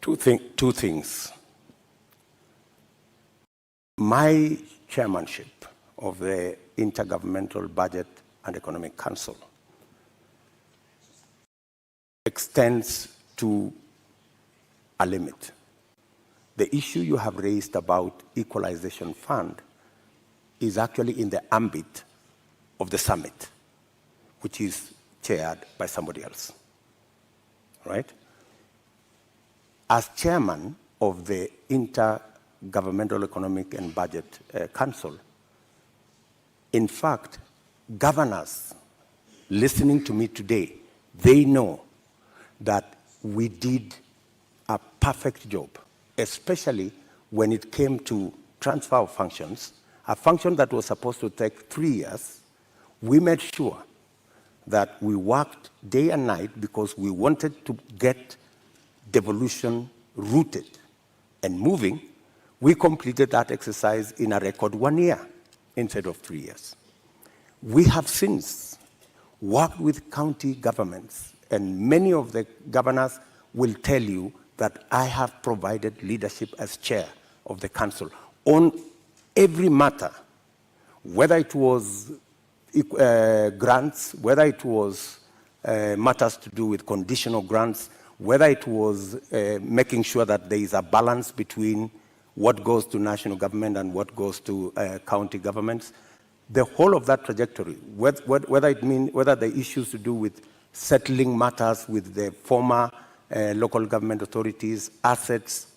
Two things. My chairmanship of the Intergovernmental Budget and Economic Council extends to a limit. The issue you have raised about Equalization Fund is actually in the ambit of the summit, which is chaired by somebody else, right? As chairman of the Intergovernmental Economic and Budget Council, in fact, governors listening to me today, they know that we did a perfect job, especially when it came to transfer of functions, a function that was supposed to take 3 years. We made sure that we worked day and night because we wanted to get devolution rooted and moving. We completed that exercise in a record 1 year instead of 3 years. We have since worked with county governments, and many of the governors will tell you that I have provided leadership as chair of the council on every matter, whether it was grants, whether it was matters to do with conditional grants, whether it was making sure that there is a balance between what goes to national government and what goes to county governments. The whole of that trajectory, whether the issues to do with settling matters with the former local government authorities, assets,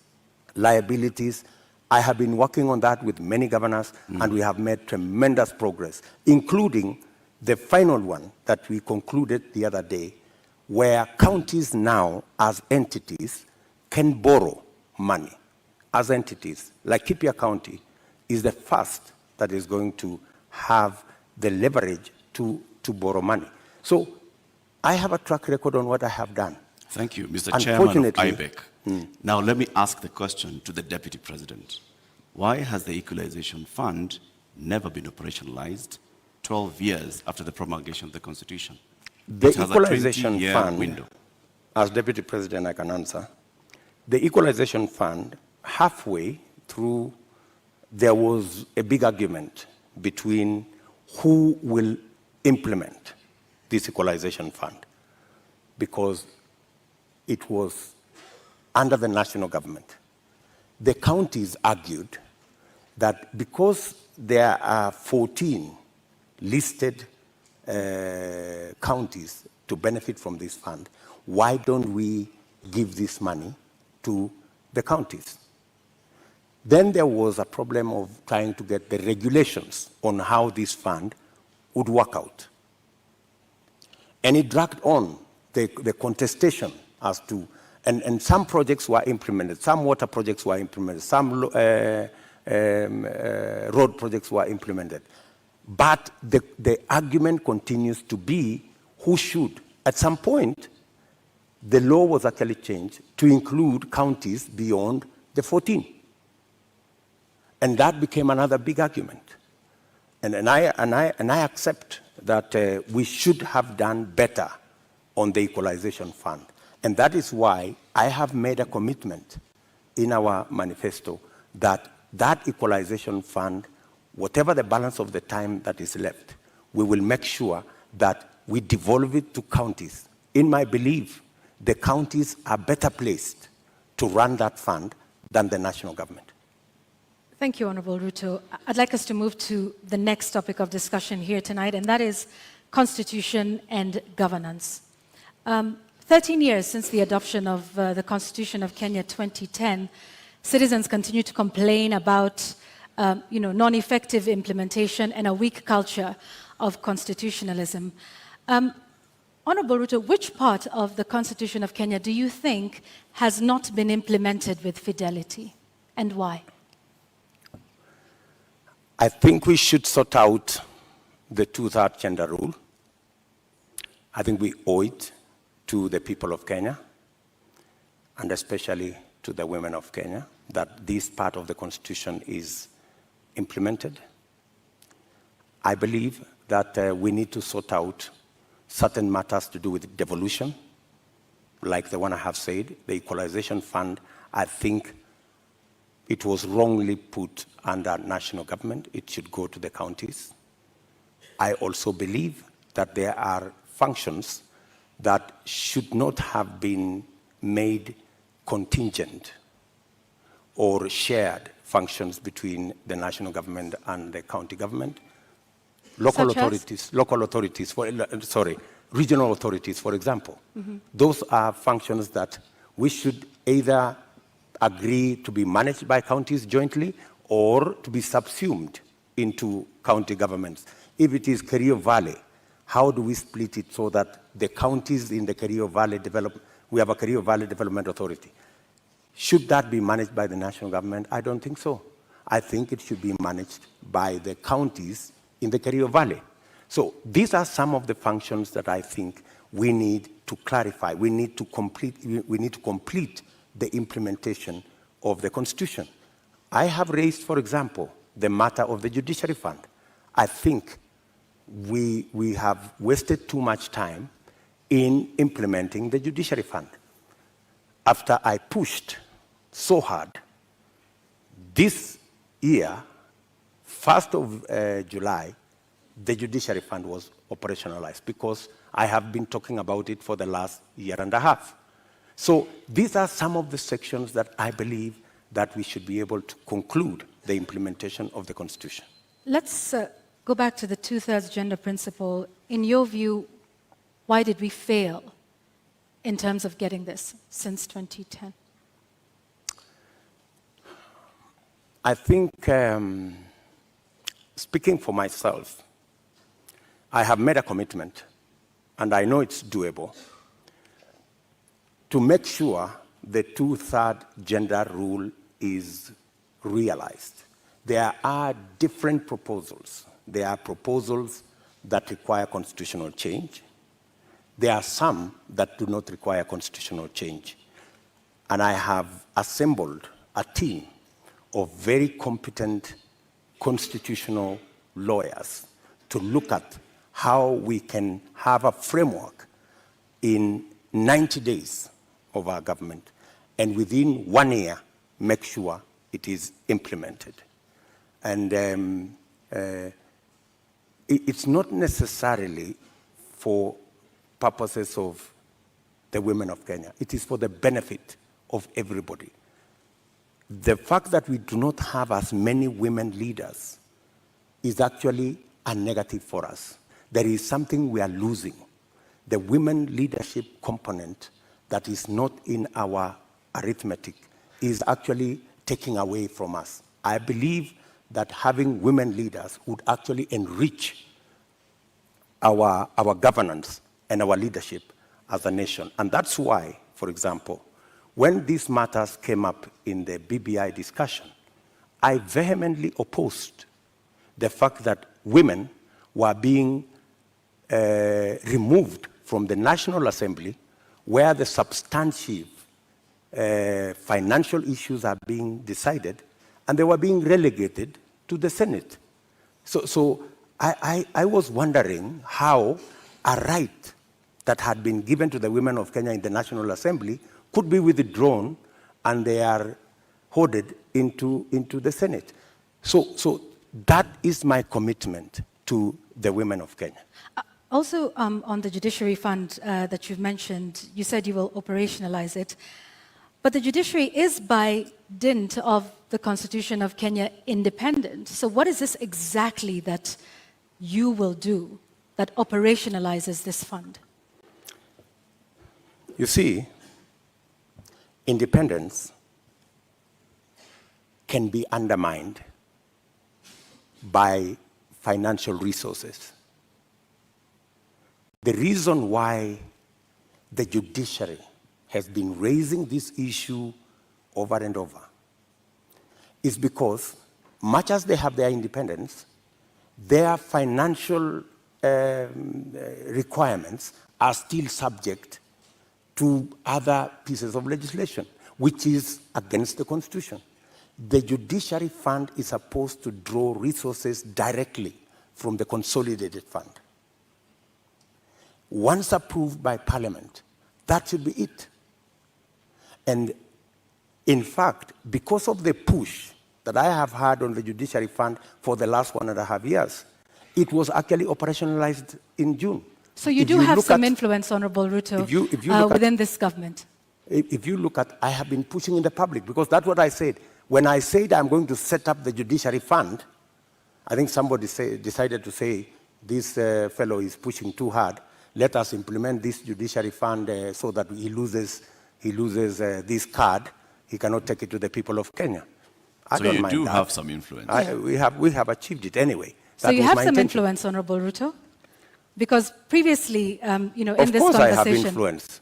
liabilities. I have been working on that with many governors, and we have made tremendous progress, including the final one that we concluded the other day, where counties now, as entities, can borrow money. As entities, like Kipia County is the first that is going to have the leverage to borrow money. So I have a track record on what I have done. Thank you, Mr. Chairman of IBEC. Now let me ask the question to the Deputy President. Why has the Equalization Fund never been operationalized 12 years after the promulgation of the Constitution? The It has Equalization a 20-year Fund, window. as Deputy President I can answer, the Equalization Fund, halfway through, there was a big argument between who will implement this Equalization Fund, because it was under the national government. The counties argued that because there are 14 listed counties to benefit from this fund, why don't we give this money to the counties? Then there was a problem of trying to get the regulations on how this fund would work out. And it dragged on the contestation as to, and some projects were implemented, some water projects were implemented, some road projects were implemented. But the argument continues to be who should. At some point, the law was actually changed to include counties beyond the 14. And that became another big argument. And I accept that we should have done better on the Equalization Fund. And that is why I have made a commitment in our manifesto that that Equalization Fund, whatever the balance of the time that is left, we will make sure that we devolve it to counties. In my belief, the counties are better placed to run that fund than the national government. Thank you, Honorable Ruto. I'd like us to move to the next topic of discussion here tonight, and that is constitution and governance. 13 years since the adoption of the Constitution of Kenya 2010, citizens continue to complain about non-effective implementation and a weak culture of constitutionalism. Honorable Ruto, which part of the Constitution of Kenya do you think has not been implemented with fidelity, and why? I think we should sort out the two-third gender rule. I think we owe it to the people of Kenya, and especially to the women of Kenya, that this part of the Constitution is implemented. I believe that we need to sort out certain matters to do with devolution, like the one I have said, the Equalization Fund. I think it was wrongly put under national government. It should go to the counties. I also believe that there are functions that should not have been made contingent or shared functions between the national government and the county government. Regional authorities, for example. Those are functions that we should either agree to be managed by counties jointly or to be subsumed into county governments. If it is Kerio Valley, how do we split it so that the counties in the Kerio Valley we have a Kerio Valley Development Authority. Should that be managed by the national government? I don't think so. I think it should be managed by the counties in the Kerio Valley. So these are some of the functions that I think we need to clarify. We need to complete the implementation of the Constitution. I have raised, for example, the matter of the Judiciary Fund. I think we have wasted too much time in implementing the Judiciary Fund. After I pushed so hard, this year, 1st of July, the Judiciary Fund was operationalized because I have been talking about it for the last year and a half. So these are some of the sections that I believe that we should be able to conclude the implementation of the Constitution. Let's go back to the two-thirds gender principle. In your view, why did we fail in terms of getting this since 2010? I think, speaking for myself, I have made a commitment, and I know it's doable, to make sure the two-thirds gender rule is realized. There are different proposals. There are proposals that require constitutional change. There are some that do not require constitutional change. And I have assembled a team of very competent constitutional lawyers to look at how we can have a framework in 90 days of our government, and within 1 year, make sure it is implemented. And it's not necessarily for purposes of the women of Kenya. It is for the benefit of everybody. The fact that we do not have as many women leaders is actually a negative for us. There is something we are losing. The women leadership component that is not in our arithmetic is actually taking away from us. I believe that having women leaders would actually enrich our governance and our leadership as a nation. And that's why, for example, when these matters came up in the BBI discussion, I vehemently opposed the fact that women were being removed from the National Assembly, where the substantive financial issues are being decided, and they were being relegated to the Senate. So I was wondering how a right that had been given to the women of Kenya in the National Assembly could be withdrawn, and they are hoarded into the Senate. So that is my commitment to the women of Kenya. Also, on the judiciary fund that you've mentioned, you said you will operationalize it. But the judiciary is, by dint of the Constitution of Kenya, independent. So what is this exactly that you will do that operationalizes this fund? You see, independence can be undermined by financial resources. The reason why the judiciary has been raising this issue over and over is because, much as they have their independence, their financial requirements are still subject to other pieces of legislation, which is against the Constitution. The judiciary fund is supposed to draw resources directly from the consolidated fund. Once approved by Parliament, that should be it. And in fact, because of the push that I have had on the judiciary fund for the last 1.5 years, it was actually operationalized in June. So you do have some influence, Honorable Ruto, within this government. If you look at, I have been pushing in the public, because that's what I said. When I said I'm going to set up the judiciary fund, I think somebody decided to say, this fellow is pushing too hard. Let us implement this judiciary fund so that he loses this card. He cannot take it to the people of Kenya. I don't mind that. So you do have some influence. We have achieved it anyway. So you have some influence, Honorable Ruto? Because previously, in this conversation... Of course I have influence.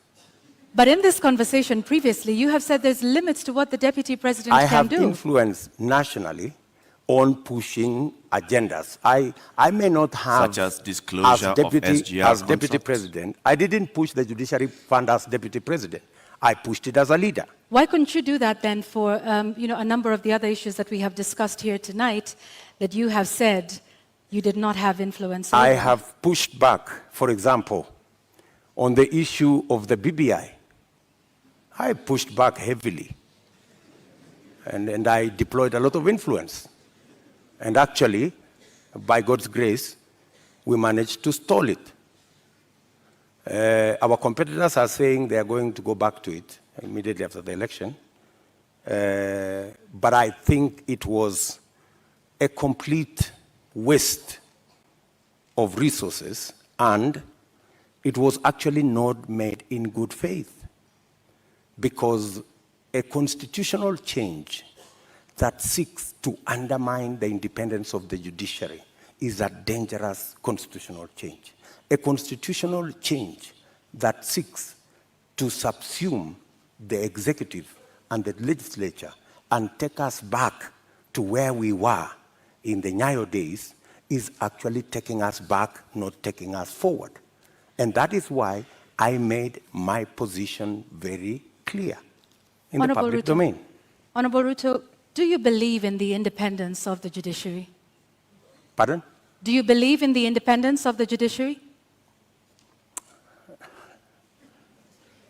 But in this conversation previously, you have said there's limits to what the Deputy President can do. I have influence nationally on pushing agendas. I may not have... Such as disclosure of SGR as Deputy President. I didn't push the Judiciary Fund as Deputy President. I pushed it as a leader. Why couldn't you do that then for a number of the other issues that we have discussed here tonight that you have said you did not have influence over? I have pushed back, for example, on the issue of the BBI. I pushed back heavily, and I deployed a lot of influence. And actually, by God's grace, we managed to stall it. Our competitors are saying they are going to go back to it immediately after the election. But I think it was a complete waste of resources, and it was actually not made in good faith, because a constitutional change that seeks to undermine the independence of the judiciary is a dangerous constitutional change. A constitutional change that seeks to subsume the executive and the legislature and take us back to where we were in the Nyayo days is actually taking us back, not taking us forward. And that is why I made my position very clear in the public domain. Honorable Ruto, do you believe in the independence of the judiciary? Pardon? Do you believe in the independence of the judiciary?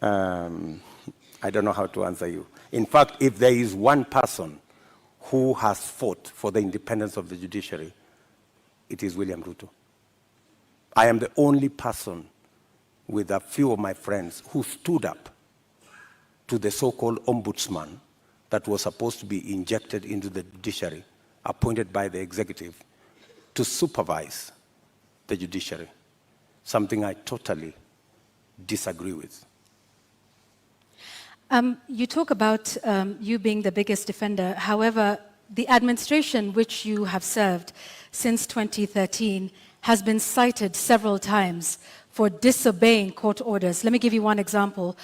I don't know how to answer you. In fact, if there is one person who has fought for the independence of the judiciary, it is William Ruto. I am the only person with a few of my friends who stood up to the so-called ombudsman that was supposed to be injected into the judiciary, appointed by the executive, to supervise the judiciary, something I totally disagree with. You talk about you being the biggest defender. However, the administration which you have served since 2013 has been cited several times for disobeying court orders. Let me give you one example,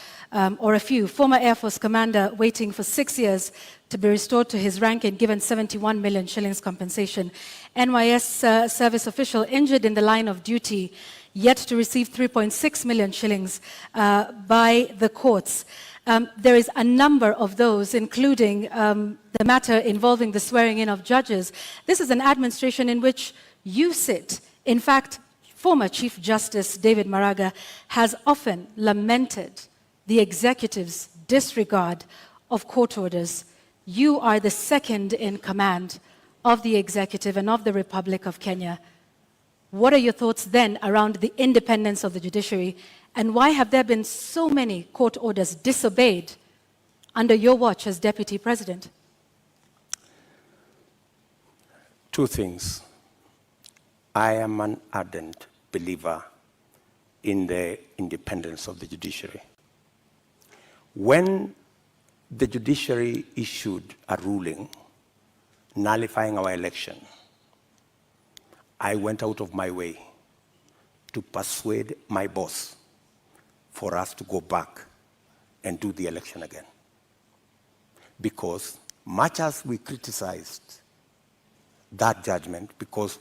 or a few. Former Air Force commander waiting for 6 years to be restored to his rank and given 71 million shillings compensation. NYS service official injured in the line of duty, yet to receive 3.6 million shillings by the courts. There is a number of those, including the matter involving the swearing in of judges. This is an administration in which you sit. In fact, former Chief Justice David Maraga has often lamented the executive's disregard of court orders. You are the second in command of the executive and of the Republic of Kenya. What are your thoughts then around the independence of the judiciary, and why have there been so many court orders disobeyed under your watch as Deputy President? Two things. I am an ardent believer in the independence of the judiciary. When the judiciary issued a ruling nullifying our election, I went out of my way to persuade my boss for us to go back and do the election again. Because much as we criticized that judgment, because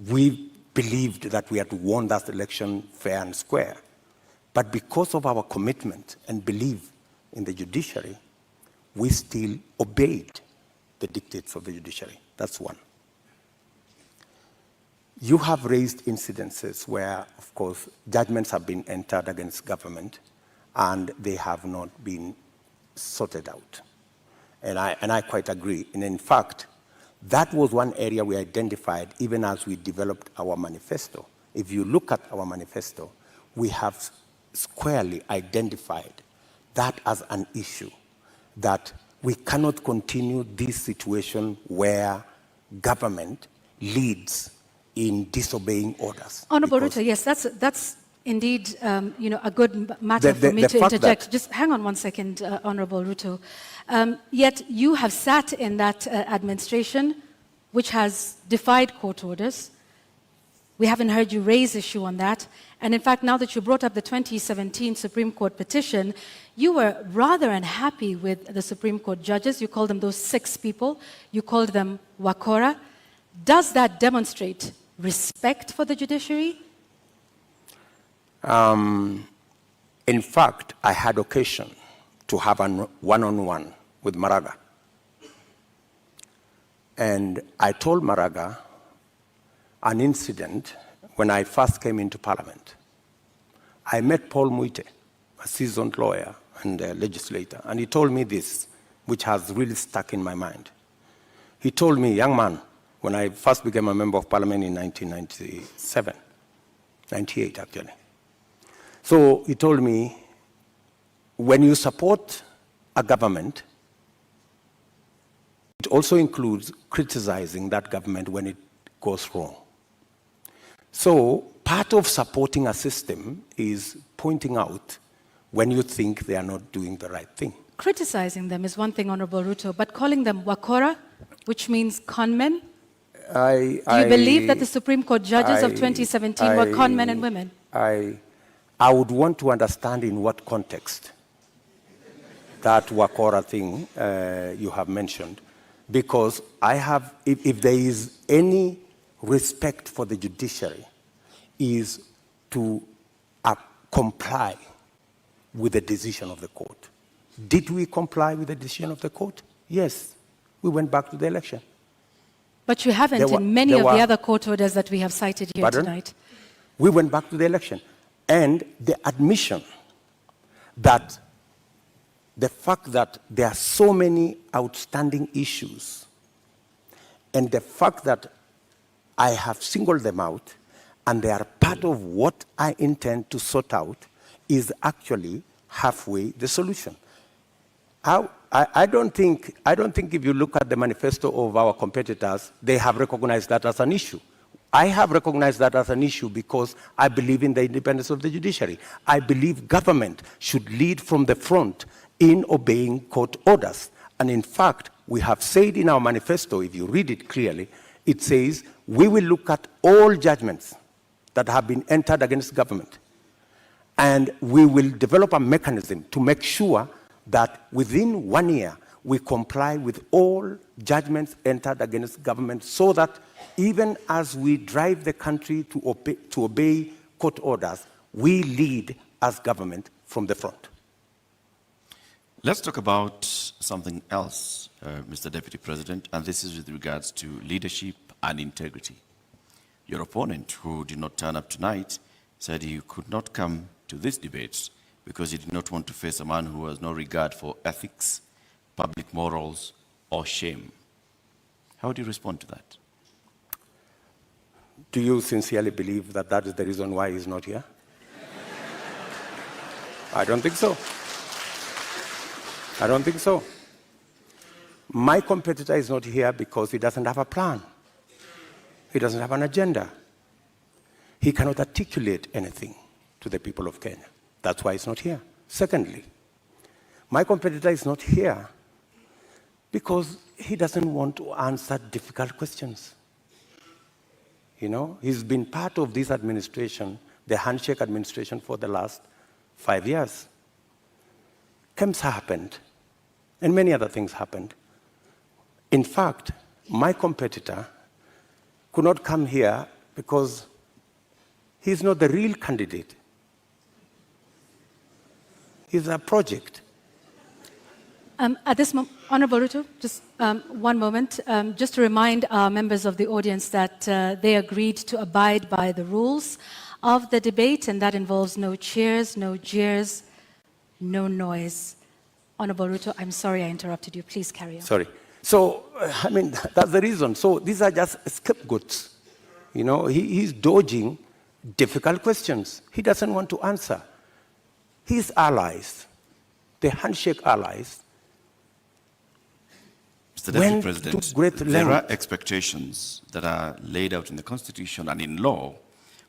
we believed that we had won that election fair and square, but because of our commitment and belief in the judiciary, we still obeyed the dictates of the judiciary. That's one. You have raised incidences where, of course, judgments have been entered against government and they have not been sorted out. And I quite agree. And in fact, that was one area we identified even as we developed our manifesto. If you look at our manifesto, we have squarely identified that as an issue, that we cannot continue this situation where government leads in disobeying orders. Honorable Ruto, yes, that's indeed a good matter for me to interject. Just hang on one second, Honorable Ruto. Yet you have sat in that administration which has defied court orders. We haven't heard you raise issue on that. And in fact, now that you brought up the 2017 Supreme Court petition, you were rather unhappy with the Supreme Court judges. You called them those 6 people. You called them Wakora. Does that demonstrate respect for the judiciary? In fact, I had occasion to have a one-on-one with Maraga. And I told Maraga an incident when I first came into Parliament. I met Paul Muite, a seasoned lawyer and a legislator, and he told me this, which has really stuck in my mind. He told me, young man, when I first became a member of Parliament in 1997, 98 actually. So he told me, when you support a government, it also includes criticizing that government when it goes wrong. So part of supporting a system is pointing out when you think they are not doing the right thing. Criticizing them is one thing, Honorable Ruto, but calling them wakora, which means conmen? Do you believe that the Supreme Court judges of 2017 were conmen and women? I would want to understand in what context that wakora thing you have mentioned, because if there is any respect for the judiciary, is to comply with the decision of the court. Did we comply with the decision of the court? Yes. We went back to the election. But you haven't in many of the other court orders that we have cited here tonight. We went back to the election. And the admission that the fact that there are so many outstanding issues and the fact that I have singled them out and they are part of what I intend to sort out is actually halfway the solution. I don't think if you look at the manifesto of our competitors, they have recognized that as an issue. I have recognized that as an issue because I believe in the independence of the judiciary. I believe government should lead from the front in obeying court orders. And in fact, we have said in our manifesto, if you read it clearly, it says we will look at all judgments that have been entered against government. And we will develop a mechanism to make sure that within 1 year, we comply with all judgments entered against government so that even as we drive the country to obey court orders, we lead as government from the front. Let's talk about something else, Mr. Deputy President, and this is with regards to leadership and integrity. Your opponent, who did not turn up tonight, said he could not come to this debate because he did not want to face a man who has no regard for ethics, public morals, or shame. How do you respond to that? Do you sincerely believe that that is the reason why he's not here? I don't think so. I don't think so. My competitor is not here because he doesn't have a plan. He doesn't have an agenda. He cannot articulate anything to the people of Kenya. That's why he's not here. Secondly, my competitor is not here because he doesn't want to answer difficult questions. You know, he's been part of this administration, the handshake administration, for the last 5 years. KEMSA happened, and many other things happened. In fact, my competitor could not come here because he's not the real candidate. He's a project. At this moment, Honorable Ruto, just one moment, just to remind our members of the audience that they agreed to abide by the rules of the debate, and that involves no cheers, no jeers, no noise. Honorable Ruto, I'm sorry I interrupted you. Please carry on. Sorry. So, I mean, that's the reason. So these are just scapegoats. You know, he's dodging difficult questions. He doesn't want to answer. His allies, the handshake allies, Mr. Deputy President, there are expectations that are laid out in the Constitution and in law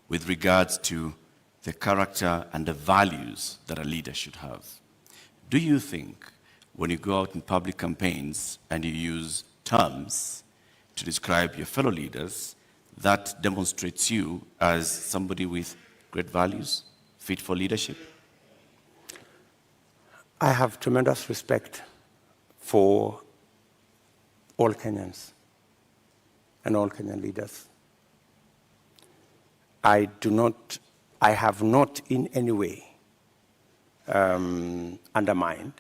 with regards to the character and the values that a leader should have. Do you think when you go out in public campaigns and you use terms to describe your fellow leaders, that demonstrates you as somebody with great values, fit for leadership? I have tremendous respect for all Kenyans and all Kenyan leaders. I have not in any way undermined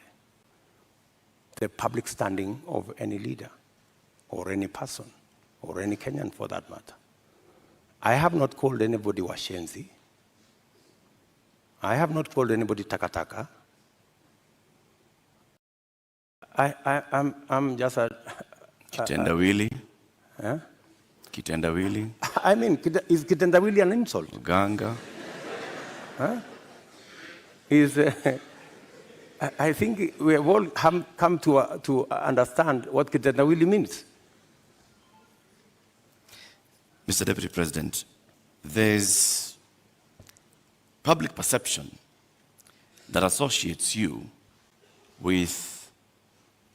the public standing of any leader or any person or any Kenyan for that matter. I have not called anybody washenzi. I have not called anybody takataka. I'm just a... Kitendawili? Huh? Kitendawili? I mean, is kitendawili an insult? Ganga? Huh? I think we have all come to understand what kitendawili means. Mr. Deputy President, there's public perception that associates you with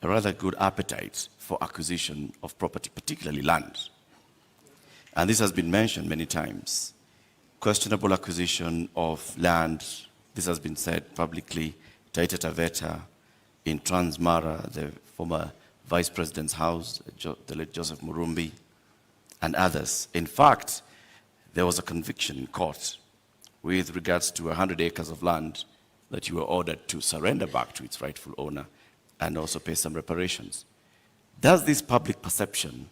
a rather good appetite for acquisition of property, particularly land. And this has been mentioned many times. Questionable acquisition of land, this has been said publicly, Taita Taveta, in Transmara, the former Vice President's house, the late Joseph Murumbi, and others. In fact, there was a conviction in court with regards to 100 acres of land that you were ordered to surrender back to its rightful owner and also pay some reparations. Does this public perception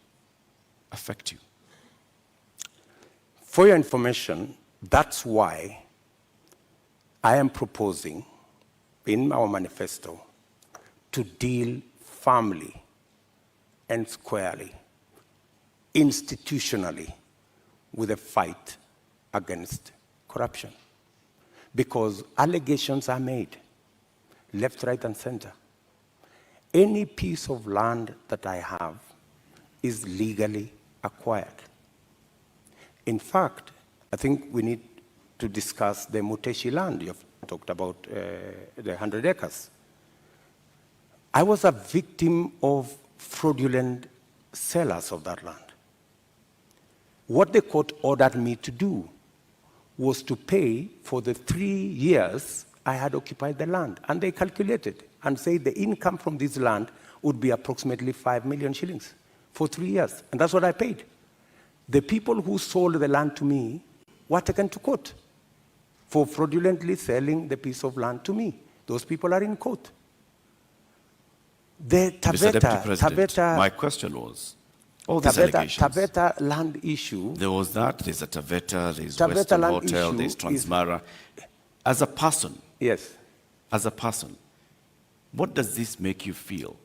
affect you? For your information, that's why I am proposing in our manifesto to deal firmly and squarely, institutionally, with a fight against corruption. Because allegations are made, left, right, and center. Any piece of land that I have is legally acquired. In fact, I think we need to discuss the Muteshi land. You've talked about the 100 acres. I was a victim of fraudulent sellers of that land. What the court ordered me to do was to pay for the 3 years I had occupied the land. And they calculated and said the income from this land would be approximately 5 million shillings for 3 years. And that's what I paid. The people who sold the land to me were taken to court for fraudulently selling the piece of land to me. Those people are in court. The Mr. Deputy President, Taveta, my question was, all these allegations. Taveta land issue. There was that, there's a Taveta, there's Taveta Western land Hotel, issue there's Transmara. As a person, Yes. as a person, what does this make you feel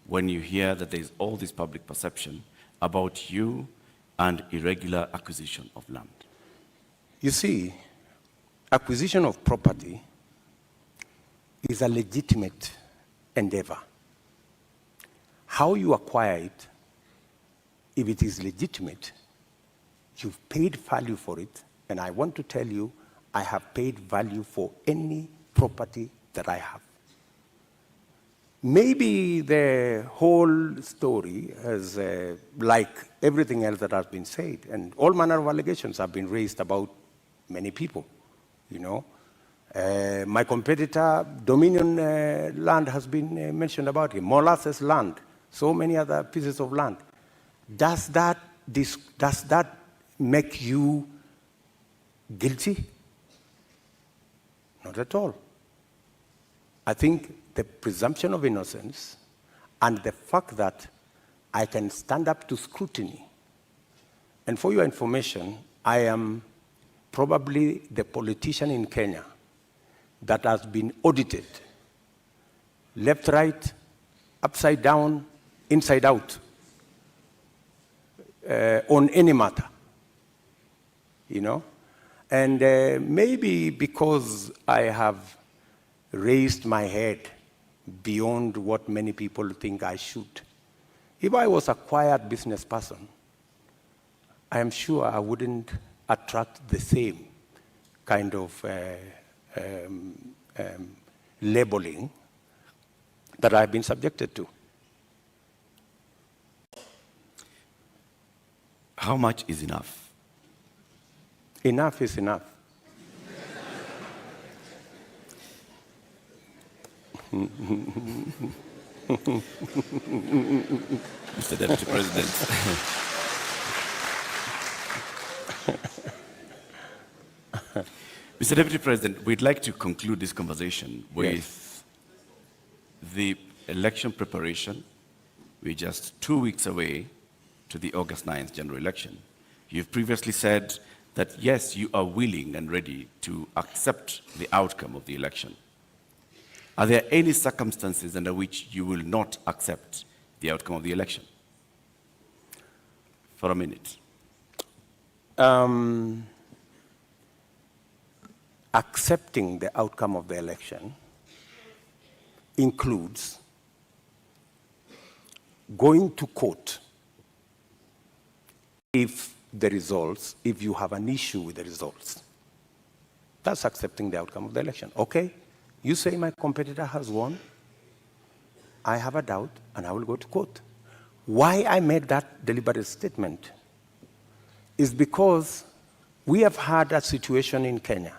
when you hear that there's all this public perception about you and irregular acquisition of land? You see, acquisition of property is a legitimate endeavor. How you acquire it, if it is legitimate, you've paid value for it, and I want to tell you, I have paid value for any property that I have. Maybe the whole story is like everything else that has been said, and all manner of allegations have been raised about many people, you know. My competitor, Dominion land has been mentioned about him, Molasses land, so many other pieces of land. Does that make you guilty? Not at all. I think the presumption of innocence and the fact that I can stand up to scrutiny. And for your information, I am probably the politician in Kenya that has been audited, left, right, upside down, inside out, on any matter, you know? And maybe because I have raised my head beyond what many people think I should. If I was a quiet business person, I am sure I wouldn't attract the same kind of labeling that I've been subjected to. How much is enough? Enough is enough. Mr. Deputy President. Mr. Deputy President, we'd like to conclude this conversation with the election preparation. We're just 2 weeks away to the August 9th general election. You've previously said that, yes, you are willing and ready to accept the outcome of the election. Are there any circumstances under which you will not accept the outcome of the election? For a minute. Accepting the outcome of the election includes going to court if you have an issue with the results. That's accepting the outcome of the election. Okay, you say my competitor has won. I have a doubt, and I will go to court. Why I made that deliberate statement is because we have had a situation in Kenya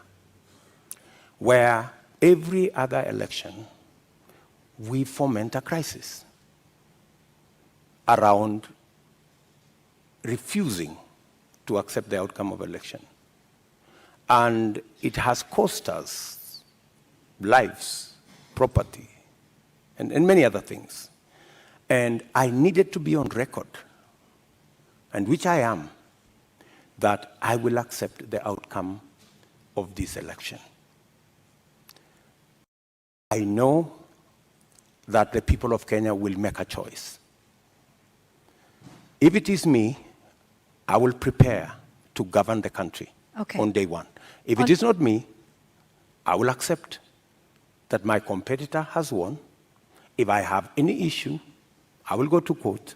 where every other election we foment a crisis around refusing to accept the outcome of election. And it has cost us lives, property, and many other things. And I needed to be on record, and which I am, that I will accept the outcome of this election. I know that the people of Kenya will make a choice. If it is me, I will prepare to govern the country on day one. If it is not me, I will accept that my competitor has won. If I have any issue, I will go to court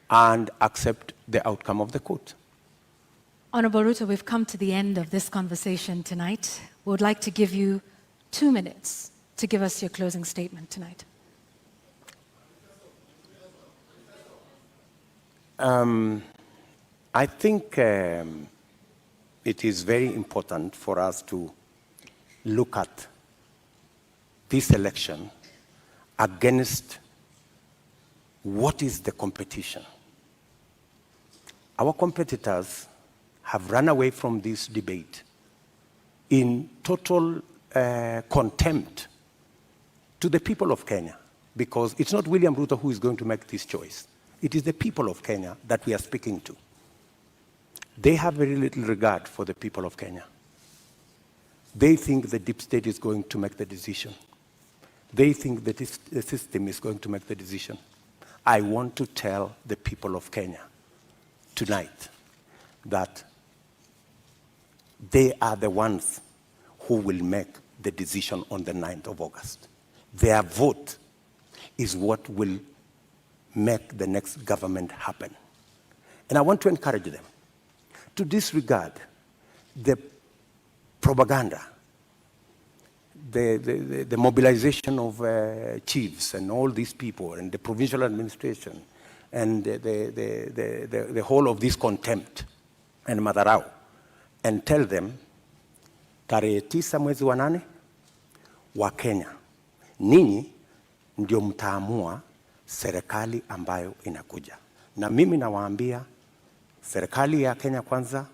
and accept the outcome of the court. Honorable Ruto, we've come to the end of this conversation tonight. We would like to give you 2 minutes to give us your closing statement tonight. I think it is very important for us to look at this election against what is the competition. Our competitors have run away from this debate in total contempt to the people of Kenya, because it's not William Ruto who is going to make this choice. It is the people of Kenya that we are speaking to. They have very little regard for the people of Kenya. They think the deep state is going to make the decision. They think that the system is going to make the decision. I want to tell the people of Kenya tonight that they are the ones who will make the decision on the 9th of August. Their vote is what will make the next government happen. And I want to encourage them to disregard the propaganda, the mobilization of chiefs and all these people and the provincial administration and the whole of this contempt and madharau, and tell them, tarehe 9 mwezi wa 8 wa Kenya, ninyi ndio mtaamua serikali ambayo inakuja. Na mimi nawaambia, serikali ya Kenya Kwanza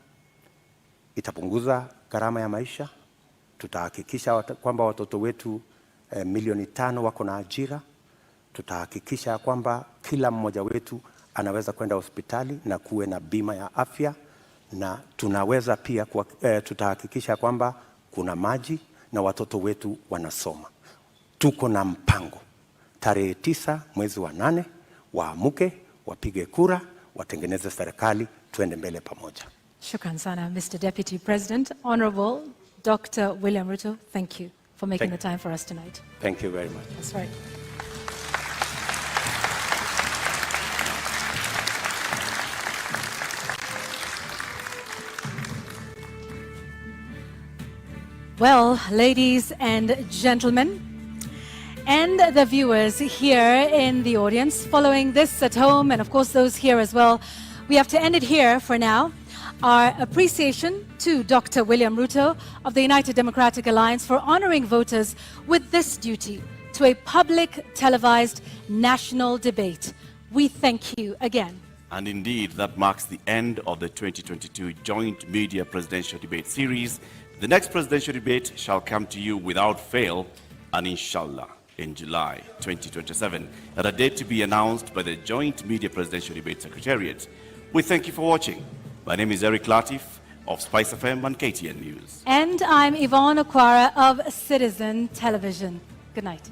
itapunguza gharama ya maisha. Tutahakikisha kwamba watoto wetu milioni 5 wako na ajira. Tutahakikisha kwamba kila mmoja wetu anaweza kwenda hospitali na kuwe na bima ya afya, na tunaweza pia tutahakikisha kwamba kuna maji na watoto wetu wanasoma. Tuko na mpango. Tarehe 9 mwezi wa 8 waamuke, wapige kura, watengeneze serikali, tuende mbele pamoja. Shukran sana, Mr. Deputy President. Honorable Dr. William Ruto, thank you for making the time for us tonight. Thank you very much. That's right. Well, ladies and gentlemen, and the viewers here in the audience, following this at home, and of course those here as well, we have to end it here for now. Our appreciation to Dr. William Ruto of the United Democratic Alliance for honoring voters with this duty to a public televised national debate. We thank you again. And indeed, that marks the end of the 2022 Joint Media Presidential Debate Series. The next presidential debate shall come to you without fail, and inshallah, in July 2027, at a date to be announced by the Joint Media Presidential Debate Secretariat. We thank you for watching. My name is Eric Latif of Spice FM and KTN News. And I'm Yvonne Okwara of Citizen Television. Good night.